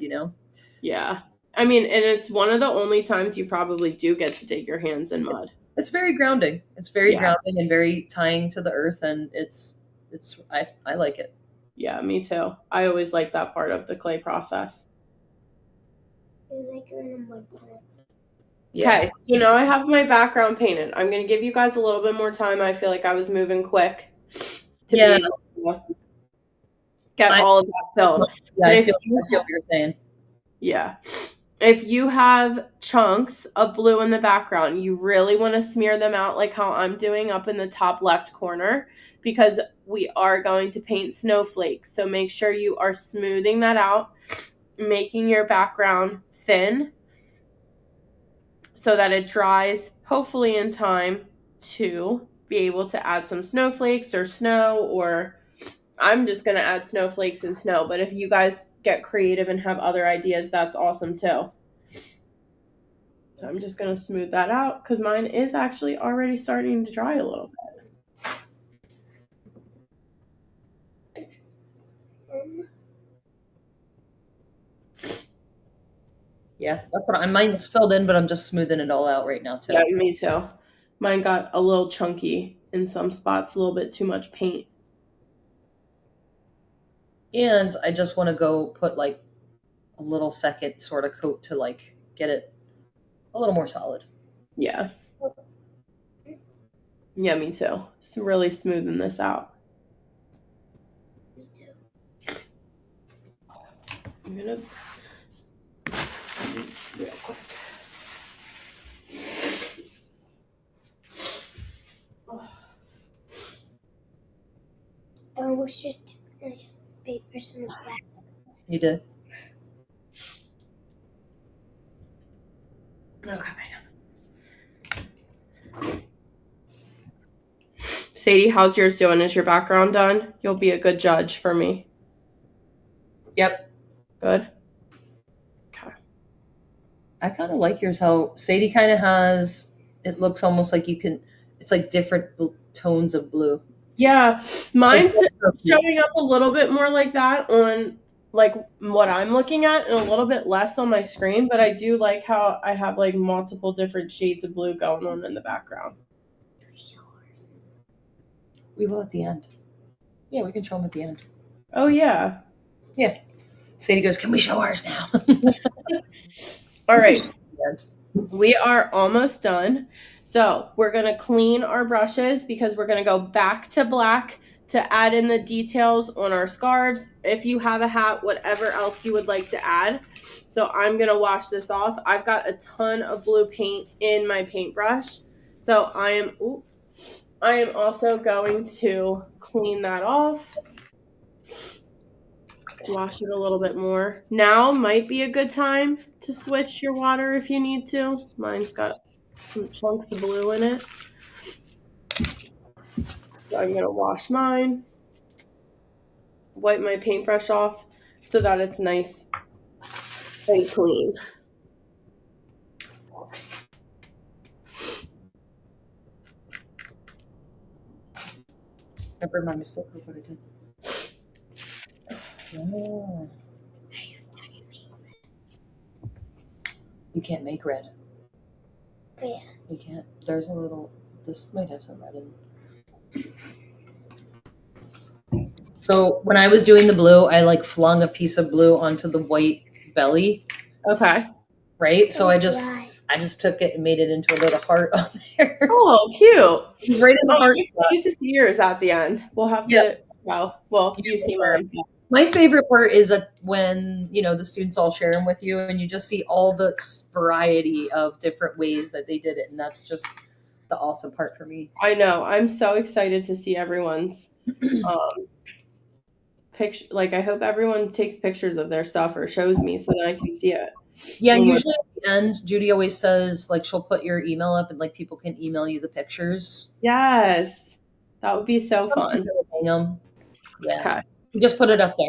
Yeah. I mean, and it's one of the only times you probably do get to dig your hands in mud. It's very grounding. It's very Yeah. grounding and very tying to the earth. And I like it. Yeah, me too. I always like that part of the clay process. It was like you're in a mud pit. Yeah. Okay, so now I have my background painted. I'm going to give you guys a little bit more time. I feel like I was moving quick to be Yeah. able to get all of that filled. Yeah, But I if feel you what you're saying. Yeah. If you have chunks of blue in the background, you really want to smear them out like how I'm doing up in the top left corner because we are going to paint snowflakes. So make sure you are smoothing that out, making your background thin so that it dries hopefully in time to be able to add some snowflakes or snow, or I'm just going to add snowflakes and snow. But if you guys get creative and have other ideas, that's awesome too. So I'm just going to smooth that out because mine is actually already starting to dry a little bit. Yeah, that's what mine's filled in, but I'm just smoothing it all out right now too. Yeah, me too. Mine got a little chunky in some spots, a little bit too much paint. And I just want to go put like a little second sort of coat to like get it a little more solid. Yeah. Yeah, me too. It's really smoothing this out. Me too. I'm going to real quick. I was just papers in the back. You did? Okay. Sadie, how's yours doing? Is your background done? You'll be a good judge for me. Yep. Good. Okay. I kind of like yours how Sadie kind of has, it looks almost like it's like different tones of blue. Yeah, mine's showing up a little bit more like that on like what I'm looking at and a little bit less on my screen, but I do like how I have like multiple different shades of blue going on in the background. We will at the end. Yeah, we can show them at the end. Oh, yeah. Yeah. Sadie goes, can we show ours now? All right. We are almost done. So we're going to clean our brushes because we're going to go back to black to add in the details on our scarves. If you have a hat, whatever else you would like to add. So I'm going to wash this off. I've got a ton of blue paint in my paintbrush. So I am also going to clean that off. Wash it a little bit more. Now might be a good time to switch your water if you need to. Mine's got some chunks of blue in it. So I'm going to wash mine, wipe my paintbrush off so that it's nice and clean. Remember my mistake of what I did. Oh. You can't make red. Yeah. You can't. There's a little. This might have some red in it. So when I was doing the blue, I like flung a piece of blue onto the white belly. Okay. Right. So I just took it and made it into a little heart on there. Oh, cute. It's right in the heart. You need to see yours at the end. We'll have to. Well, you see mine. My favorite part is that when, the students all share them with you and you just see all the variety of different ways that they did it. And that's just the awesome part for me. I know. I'm so excited to see everyone's picture. Like, I hope everyone takes pictures of their stuff or shows me so that I can see it. Yeah, usually at the end, Judy always says, like, she'll put your email up and, like, people can email you the pictures. Yes. That would be so fun. Hang them. Yeah. Okay. Just put it up there.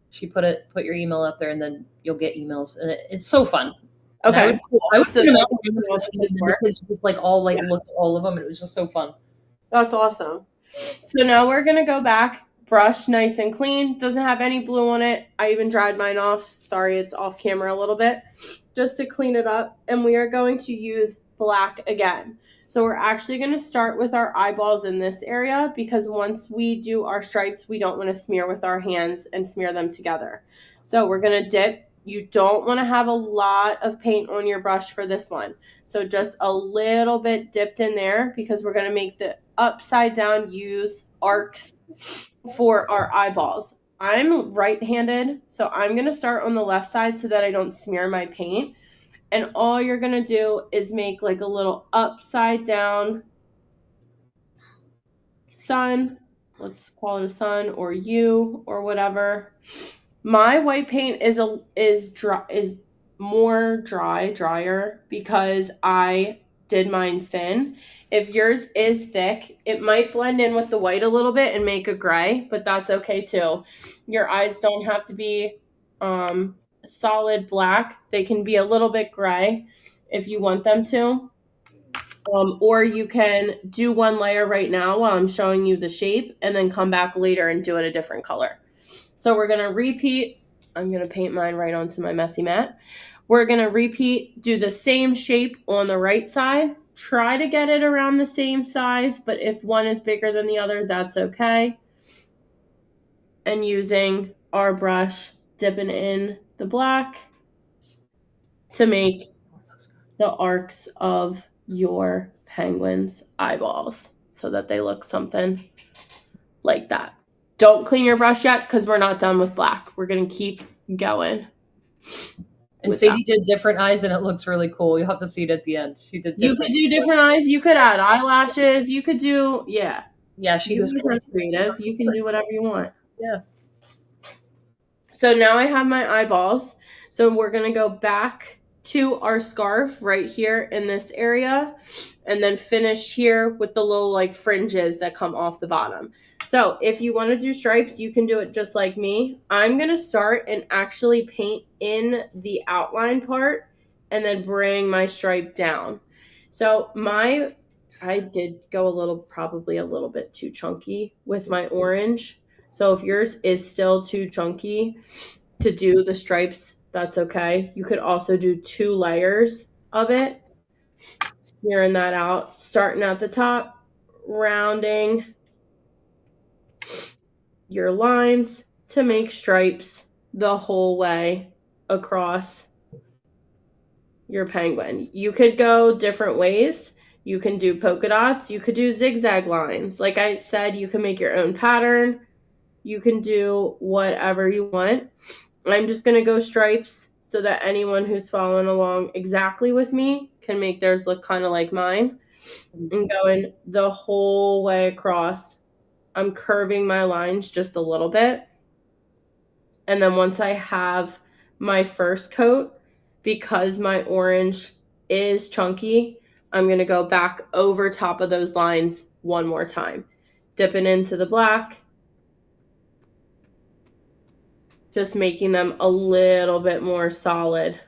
She put your email up there, and then you'll get emails, and it's so fun. Okay, I would put them out there, the kids just like all look at all of them, and it was just so fun. That's awesome. So now we're gonna go back, brush nice and clean. Doesn't have any blue on it. I even dried mine off. Sorry, it's off camera a little bit, just to clean it up. And we are going to use black again. So we're actually going to start with our eyeballs in this area because once we do our stripes, we don't want to smear with our hands and smear them together. So we're going to dip. You don't want to have a lot of paint on your brush for this one. So just a little bit dipped in there because we're going to make the upside down U's arcs for our eyeballs. I'm right-handed, so I'm going to start on the left side so that I don't smear my paint. And all you're going to do is make like a little upside down sun. Let's call it a sun or U or whatever. My white paint is drier because I did mine thin. If yours is thick, it might blend in with the white a little bit and make a gray, but that's okay too. Your eyes don't have to be solid black. They can be a little bit gray if you want them to. Or you can do one layer right now while I'm showing you the shape and then come back later and do it a different color. So we're going to repeat. I'm going to paint mine right onto my messy mat. We're going to repeat, do the same shape on the right side. Try to get it around the same size, but if one is bigger than the other, that's okay. And using our brush, dipping in the black to make the arcs of your penguin's eyeballs so that they look something like that. Don't clean your brush yet because we're not done with black. We're going to keep going. And Sadie did different eyes, and it looks really cool. You'll have to see it at the end. She did. You could do different eyes. You could add eyelashes. You could do, Yeah, she was creative. You can do whatever you want. Yeah. So now I have my eyeballs. So we're going to go back to our scarf right here in this area and then finish here with the little like fringes that come off the bottom. So if you want to do stripes, you can do it just like me. I'm going to start and actually paint in the outline part and then bring my stripe down. So I did go probably a little bit too chunky with my orange. So if yours is still too chunky to do the stripes, that's okay. You could also do 2 layers of it. Smearing that out, starting at the top, rounding your lines to make stripes the whole way across your penguin. You could go different ways. You can do polka dots. You could do zigzag lines. Like I said, you can make your own pattern. You can do whatever you want. I'm just going to go stripes so that anyone who's following along exactly with me can make theirs look kind of like mine. I'm going the whole way across. I'm curving my lines just a little bit. And then once I have my first coat, because my orange is chunky, I'm going to go back over top of those lines one more time. Dipping into the black. Just making them a little bit more solid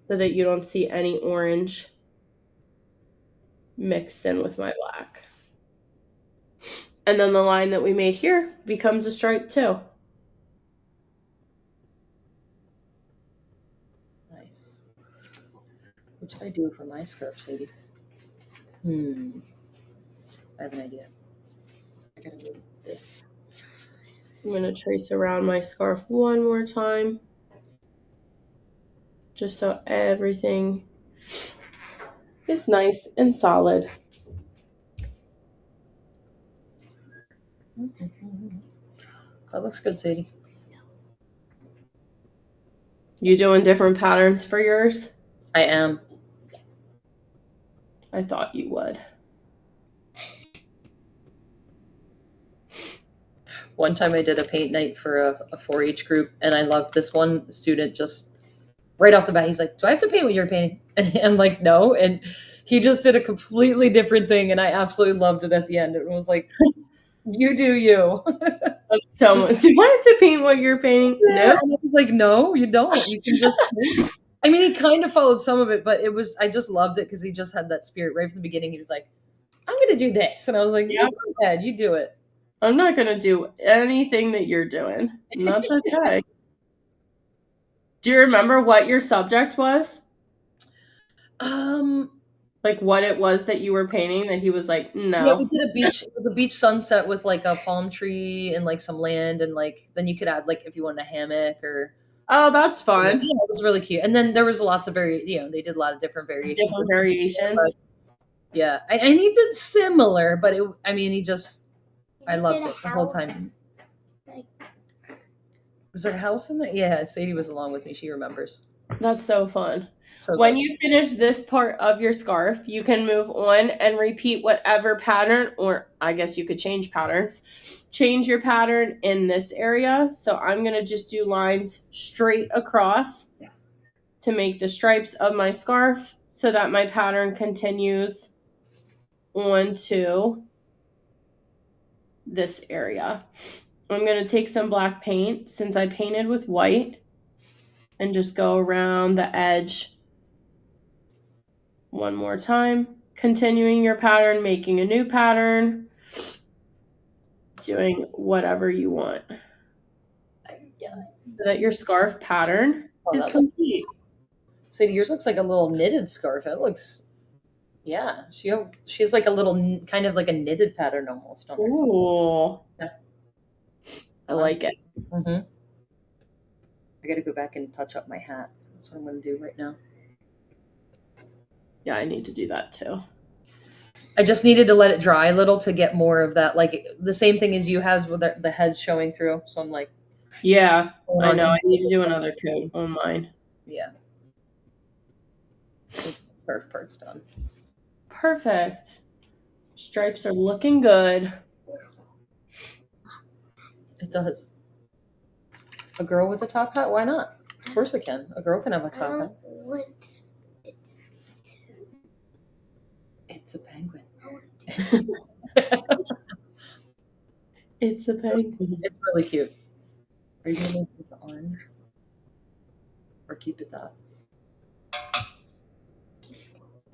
so that you don't see any orange mixed in with my black. And then the line that we made here becomes a stripe too. Nice. What should I do for my scarf, Sadie? I have an idea. I gotta do this. I'm going to trace around my scarf one more time, just so everything is nice and solid. That looks good, Sadie. You doing different patterns for yours? I am. I thought you would. One time I did a paint night for a 4-H group, and I loved this one student just right off the bat. He's like, "Do I have to paint what you're painting?" And I'm like, "No." And he just did a completely different thing, and I absolutely loved it at the end. It was like, "You do you." That's so much. Do I have to paint what you're painting? Yeah. No. And I was like, "No, you don't. You can just paint." I mean, he kind of followed some of it, but I just loved it because he just had that spirit right from the beginning. He was like, "I'm going to do this." And I was like, "Yeah, go ahead, you do it." I'm not going to do anything that you're doing. And that's okay. Do you remember what your subject was? Like what it was that you were painting that he was like, no. Yeah, we did a beach. It was a beach sunset with like a palm tree and like some land, and like then you could add like if you wanted a hammock or. Oh, that's fun. Yeah, it was really cute. And then there was lots of they did a lot of different variations. Different variations. But, yeah, and he did similar, but he just. I loved it the whole time. Was there a house in there? Yeah, Sadie was along with me. She remembers. That's so fun. So when you finish this part of your scarf, you can move on and repeat whatever pattern, or I guess you could change patterns. Change your pattern in this area. So I'm going to just do lines straight across to make the stripes of my scarf so that my pattern continues onto this area. I'm going to take some black paint since I painted with white and just go around the edge one more time, continuing your pattern, making a new pattern, doing whatever you want. Yeah. So that your scarf pattern is complete. Sadie, yours looks like a little knitted scarf. It looks, yeah. She has like a little, kind of like a knitted pattern almost on her. Ooh. Yeah. I like it. Mm-hmm. I got to go back and touch up my hat. That's what I'm going to do right now. Yeah, I need to do that too. I just needed to let it dry a little to get more of that, like the same thing as you have with the head showing through. So I'm like, yeah, I know. I need to do another coat on mine. Yeah. Scarf part's done. Perfect. Stripes are looking good. It does. A girl with a top hat? Why not? Of course it can. A girl can have a top hat. It's a penguin. It's a penguin. It's really cute. Are you going to make this orange? Or keep it that?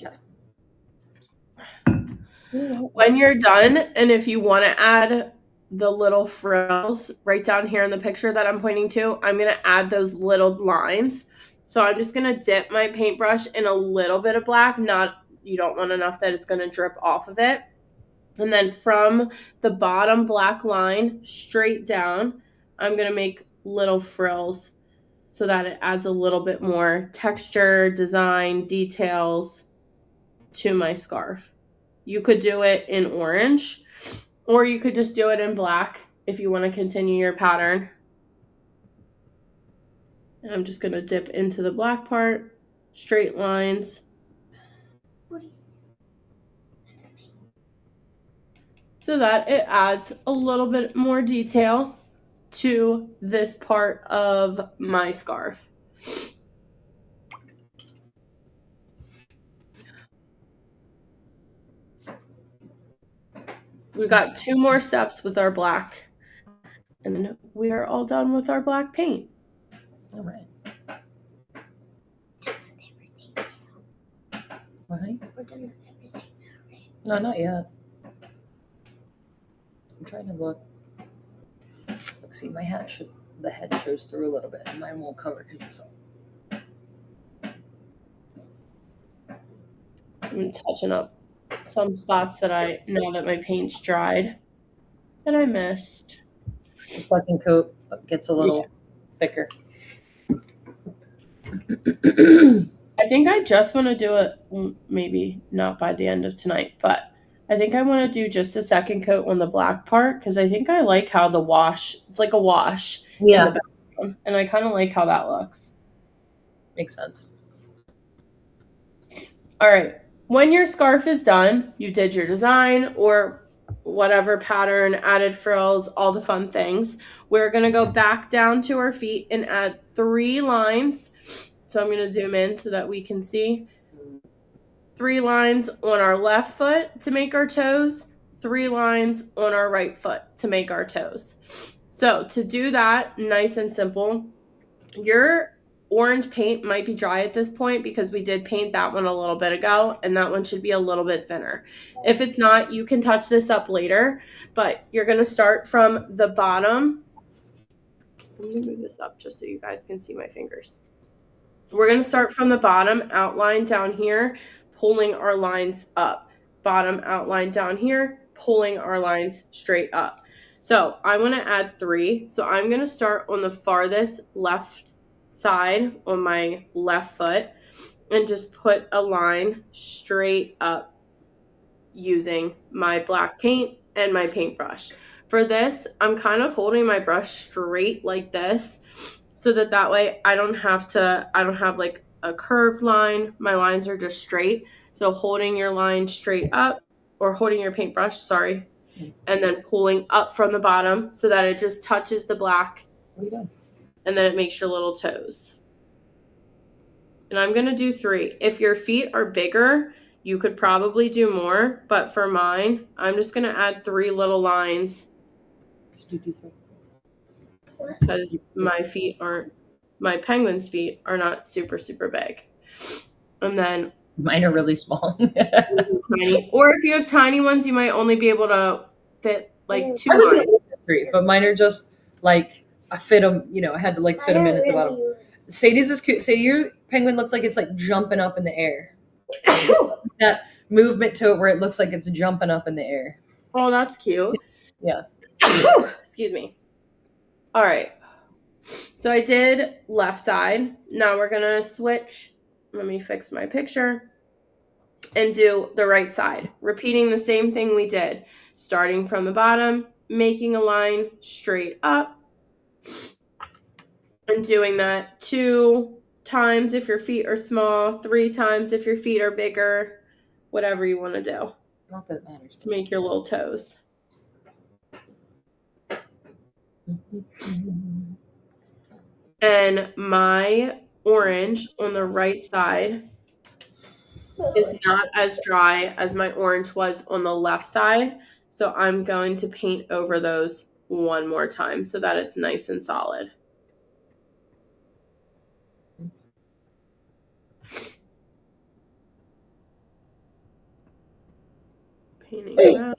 Okay. When you're done, and if you want to add the little frills right down here in the picture that I'm pointing to, I'm going to add those little lines. So I'm just going to dip my paintbrush in a little bit of black. You don't want enough that it's going to drip off of it. And then from the bottom black line straight down, I'm going to make little frills so that it adds a little bit more texture, design, details to my scarf. You could do it in orange, or you could just do it in black if you want to continue your pattern. And I'm just going to dip into the black part, straight lines. So that it adds a little bit more detail to this part of my scarf. We got 2 more steps with our black, and then we are all done with our black paint. All right. What? We're done with everything now, right? No, not yet. I'm trying to look. Look, see, my hat the head shows through a little bit, and mine won't cover because it's. I'm touching up some spots that now that my paint's dried, that I missed. The second coat gets a little thicker. I think I just want to do it, maybe not by the end of tonight, but I think I want to do just a second coat on the black part because I think I like how the wash, it's like a wash in the background, and I kind of like how that looks. Makes sense. All right. When your scarf is done, you did your design or whatever pattern, added frills, all the fun things. We're going to go back down to our feet and add 3 lines. So I'm going to zoom in so that we can see 3 lines on our left foot to make our toes, 3 lines on our right foot to make our toes. So to do that, nice and simple, your orange paint might be dry at this point because we did paint that one a little bit ago, and that one should be a little bit thinner. If it's not, you can touch this up later, but you're going to start from the bottom. Let me move this up just so you guys can see my fingers. We're going to start from the bottom outline down here, pulling our lines up. Bottom outline down here, pulling our lines straight up. So I want to add 3. So I'm going to start on the farthest left side on my left foot and just put a line straight up using my black paint and my paintbrush. For this, I'm kind of holding my brush straight like this so that way I don't have like a curved line. My lines are just straight. So holding your line straight up, or holding your paintbrush, sorry, and then pulling up from the bottom so that it just touches the black. What are you doing? And then it makes your little toes. And I'm going to do 3. If your feet are bigger, you could probably do more, but for mine, I'm just going to add 3 little lines. Did you do 3? Because my penguin's feet are not super, super big. And then mine are really small. Tiny. Or if you have tiny ones, you might only be able to fit like 2 I was lines. 3, but mine are just like I fit them. I had to like fit them in at the bottom. Sadie's is cute. Sadie, your penguin looks like it's like jumping up in the air. That movement to it where it looks like it's jumping up in the air. Oh, that's cute. Yeah. Excuse me. All right. So I did left side. Now we're going to switch. Let me fix my picture and do the right side. Repeating the same thing we did. Starting from the bottom, making a line straight up, and doing that 2 times if your feet are small, 3 times if your feet are bigger, whatever you want to do. Not that it matters. To make your little toes. And my orange on the right side is not as dry as my orange was on the left side. So I'm going to paint over those one more time so that it's nice and solid. Painting that.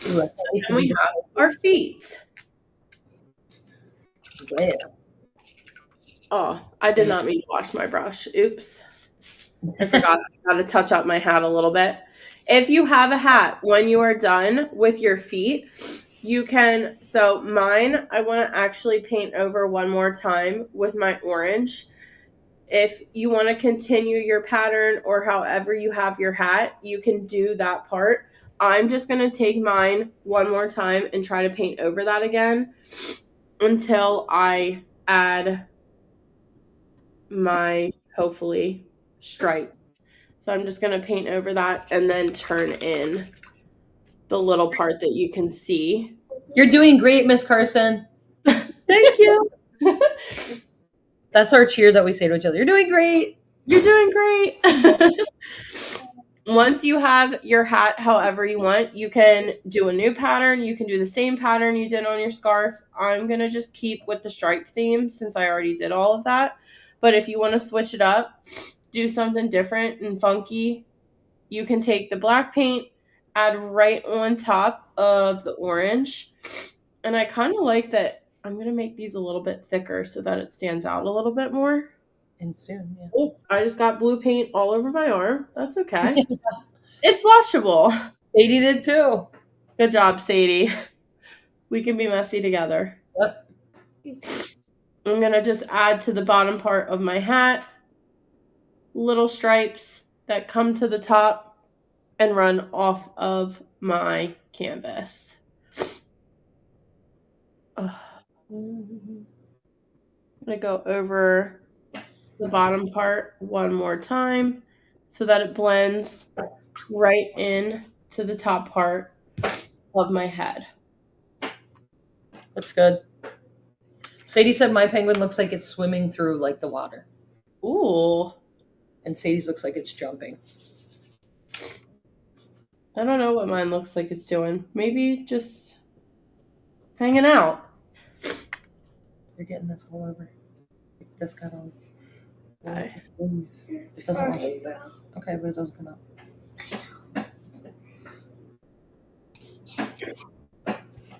And we have our feet. Yeah. Oh, I did not mean to wash my brush. Oops. I forgot to touch up my hat a little bit. If you have a hat, when you are done with your feet, you can, so mine, I want to actually paint over one more time with my orange. If you want to continue your pattern or however you have your hat, you can do that part. I'm just going to take mine one more time and try to paint over that again until I add my, hopefully, stripes. So I'm just going to paint over that and then turn in the little part that you can see. You're doing great, Miss Carson. Thank you. That's our cheer that we say to each other. You're doing great. You're doing great. Once you have your hat however you want, you can do a new pattern. You can do the same pattern you did on your scarf. I'm going to just keep with the stripe theme since I already did all of that. But if you want to switch it up, do something different and funky, you can take the black paint, add right on top of the orange. And I kind of like that I'm going to make these a little bit thicker so that it stands out a little bit more. And soon, yeah. Oh, I just got blue paint all over my arm. That's okay. It's washable. Sadie did too. Good job, Sadie. We can be messy together. Yep. I'm going to just add to the bottom part of my hat little stripes that come to the top and run off of my canvas. I'm going to go over the bottom part one more time so that it blends right in to the top part of my head. Looks good. Sadie said my penguin looks like it's swimming through like the water. Ooh. And Sadie's looks like it's jumping. I don't know what mine looks like it's doing. Maybe just hanging out. You're getting this all over. This got on. Okay. It doesn't want to. Okay, but it doesn't come out.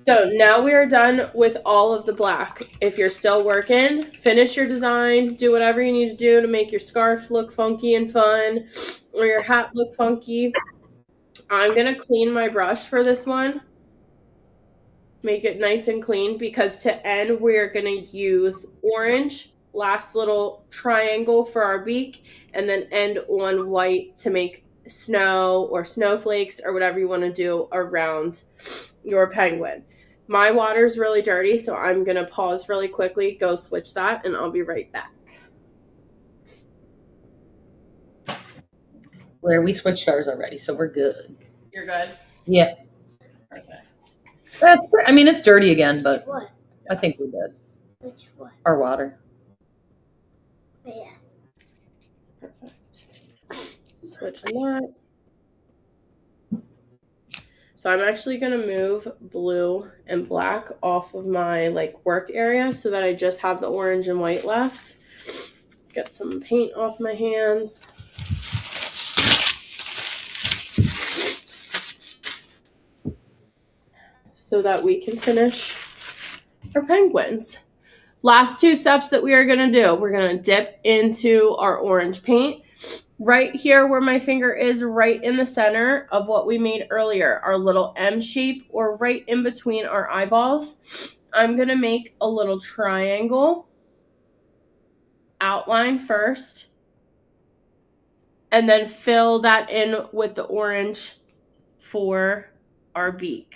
So now we are done with all of the black. If you're still working, finish your design, do whatever you need to do to make your scarf look funky and fun or your hat look funky. I'm going to clean my brush for this one. Make it nice and clean because to end, we're going to use orange, last little triangle for our beak, and then end on white to make snow or snowflakes or whatever you want to do around your penguin. My water's really dirty, so I'm going to pause really quickly, go switch that, and I'll be right back. Where we switched ours already, so we're good. You're good? Yeah. Perfect. That's. I mean, it's dirty again, but What? I think we're good. Which one? Our water. Yeah. Perfect. Switching that. So I'm actually going to move blue and black off of my work area so that I just have the orange and white left. Get some paint off my hands. So that we can finish our penguins. Last two steps that we are going to do. We're going to dip into our orange paint. Right here where my finger is, right in the center of what we made earlier, our little M shape, or right in between our eyeballs, I'm going to make a little triangle outline first, and then fill that in with the orange for our beak.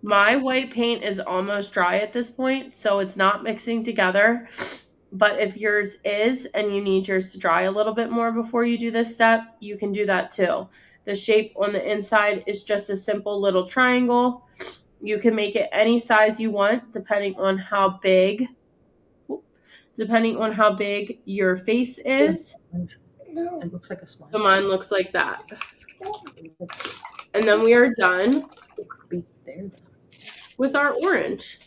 My white paint is almost dry at this point, so it's not mixing together. But if yours is and you need yours to dry a little bit more before you do this step, you can do that too. The shape on the inside is just a simple little triangle. You can make it any size you want depending on how big your face is. No. It looks like a smile. So mine looks like that. And then we are done with our orange.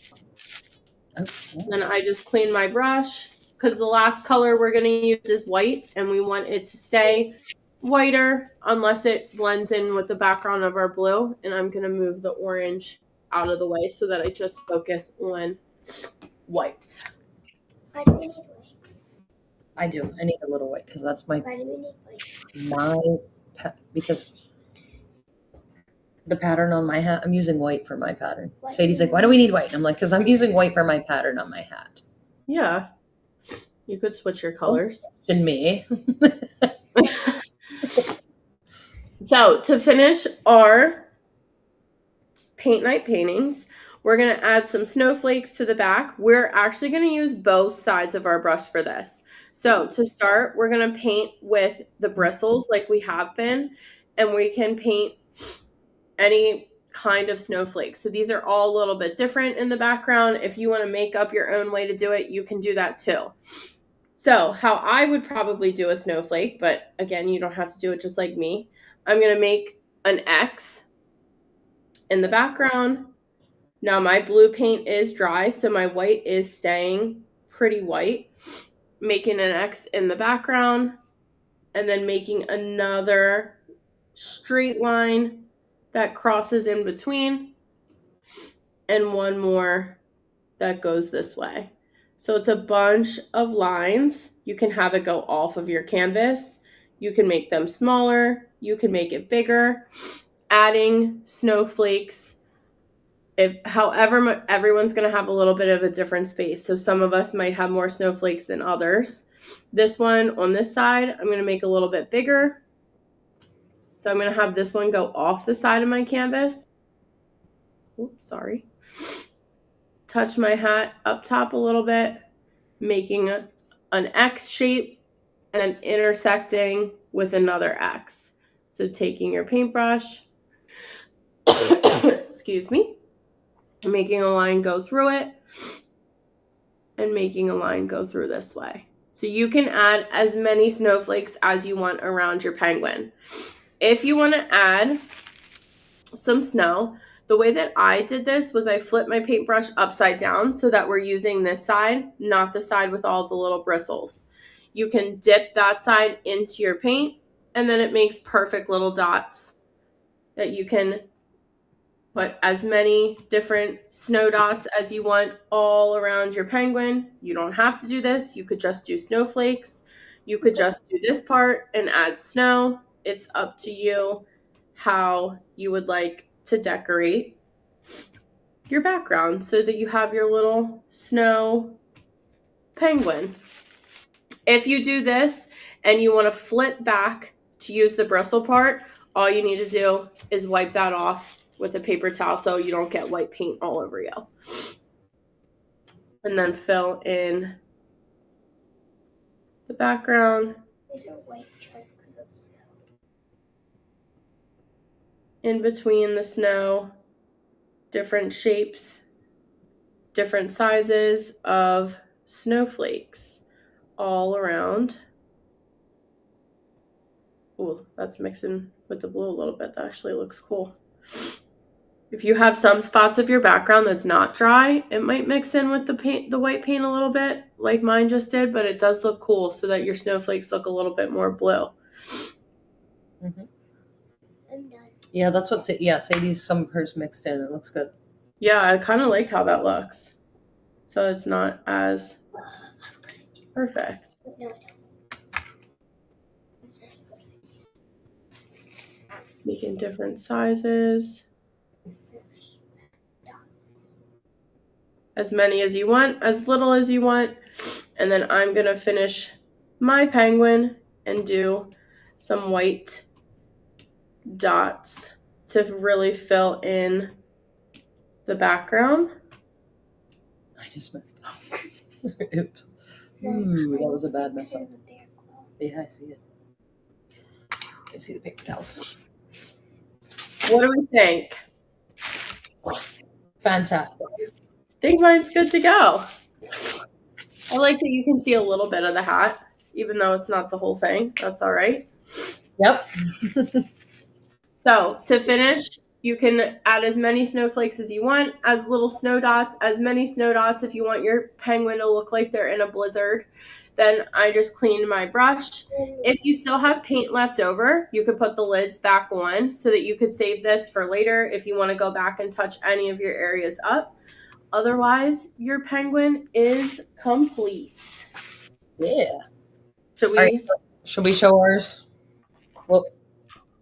Okay. Then I just clean my brush because the last color we're going to use is white and we want it to stay whiter unless it blends in with the background of our blue. And I'm going to move the orange out of the way so that I just focus on white. Why do we need white? I do. I need a little white because that's my Why do we need white? because the pattern on my hat. I'm using white for my pattern. Why Sadie's do like, "Why do we need white?" I'm like, "Because I'm using white for my pattern on my hat." Yeah. You could switch your colors. And me. So to finish our paint night paintings, we're going to add some snowflakes to the back. We're actually going to use both sides of our brush for this. So to start, we're going to paint with the bristles like we have been, and we can paint any kind of snowflakes. So these are all a little bit different in the background. If you want to make up your own way to do it, you can do that too. So how I would probably do a snowflake, but again, you don't have to do it just like me. I'm going to make an X in the background. Now my blue paint is dry, so my white is staying pretty white. Making an X in the background, and then making another straight line that crosses in between, and one more that goes this way. So it's a bunch of lines. You can have it go off of your canvas. You can make them smaller. You can make it bigger. Adding snowflakes, however, everyone's going to have a little bit of a different space. So some of us might have more snowflakes than others. This one on this side, I'm going to make a little bit bigger. So I'm going to have this one go off the side of my canvas. Oops, sorry. Touch my hat up top a little bit, making an X shape and then intersecting with another X. So taking your paintbrush, excuse me, making a line go through it, and making a line go through this way. So you can add as many snowflakes as you want around your penguin. If you want to add some snow, the way that I did this was I flipped my paintbrush upside down so that we're using this side, not the side with all the little bristles. You can dip that side into your paint, and then it makes perfect little dots that you can put as many different snow dots as you want all around your penguin. You don't have to do this. You could just do snowflakes. You could just do this part and add snow. It's up to you how you would like to decorate your background so that you have your little snow penguin. If you do this and you want to flip back to use the bristle part, all you need to do is wipe that off with a paper towel so you don't get white paint all over you. And then fill in the background. These are white chunks of snow. In between the snow, different shapes, different sizes of snowflakes all around. Ooh, that's mixing with the blue a little bit. That actually looks cool. If you have some spots of your background that's not dry, it might mix in with the white paint a little bit, like mine just did, but it does look cool so that your snowflakes look a little bit more blue. Mm-hmm. I'm done. Yeah, that's what. Sadie's some of hers mixed in. It looks good. Yeah, I kind of like how that looks. So it's not as perfect. No, I don't. It's not good. Making different sizes. There's dots. As many as you want, as little as you want. And then I'm going to finish my penguin and do some white dots to really fill in the background. I just messed up. Oops. Ooh, that was a bad mess up. Yeah, I see it. I see the paper towels. What do we think? Fantastic. I think mine's good to go. I like that you can see a little bit of the hat, even though it's not the whole thing. That's all right. Yep. So to finish, you can add as many snowflakes as you want, as little snow dots, as many snow dots if you want your penguin to look like they're in a blizzard. Then I just cleaned my brush. If you still have paint left over, you could put the lids back on so that you could save this for later if you want to go back and touch any of your areas up. Otherwise, your penguin is complete. Yeah. Should we? All right. Should we show ours? Well,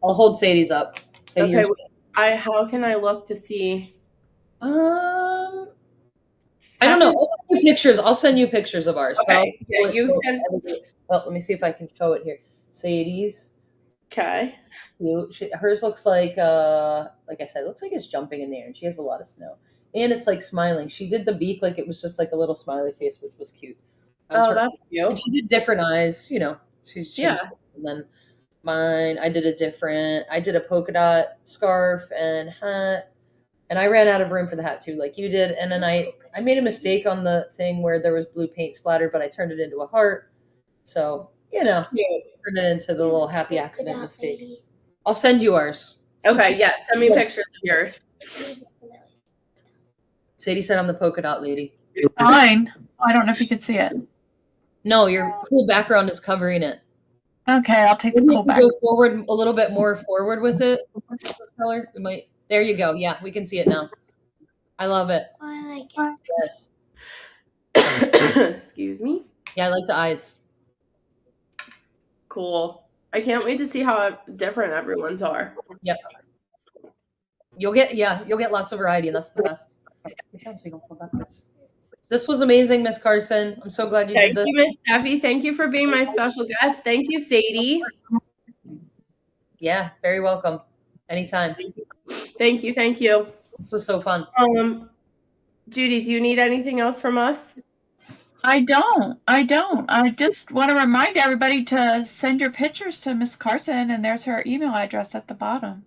I'll hold Sadie's up. Sadie, Okay. yours. How can I look to see? I don't know. I'll send you pictures. I'll send you pictures of ours. But I'll Okay. Yeah, you send. well, let me see if I can show it here. Sadie's Okay. cute. Hers looks like I said, it looks like it's jumping in the air, and she has a lot of snow. And it's like smiling. She did the beak like it was just like a little smiley face, which was cute. That's cute. And she did different eyes. She's changed. Yeah. And then mine, I did a polka dot scarf and hat. And I ran out of room for the hat too, like you did. And then I made a mistake on the thing where there was blue paint splattered, but I turned it into a heart. So, turned it into the little happy accident mistake. I'll send you ours. Okay, yeah, send me pictures of yours. Sadie said I'm the polka dot lady. Fine. I don't know if you can see it. No, your cool background is covering it. Okay, I'll take the Maybe cool if you back. go forward a little bit more forward with it. Color, it might. There you go. Yeah, we can see it now. I love it. I like it. Yes. Excuse me. Yeah, I like the eyes. Cool. I can't wait to see how different everyone's are. Yep. You'll get lots of variety, and that's the best. This was amazing, Miss Carson. I'm so glad you Thank did this. you, Miss Steffi. Thank you for being my special guest. Thank you, Sadie. Yeah, very welcome. Anytime. Thank you. This was so fun. Judy, do you need anything else from us? I don't. I just want to remind everybody to send your pictures to Miss Carson, and there's her email address at the bottom.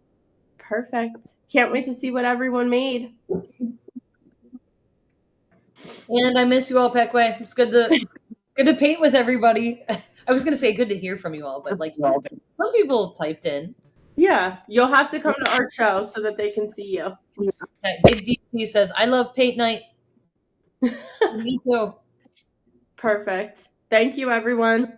Perfect. Can't wait to see what everyone made. And I miss you all, Pequea. It's good to paint with everybody. I was gonna say good to hear from you all, but like some people typed in. Yeah, you'll have to come to our show so that they can see you. Okay, Big D says, I love paint night. Me too. Perfect. Thank you, everyone.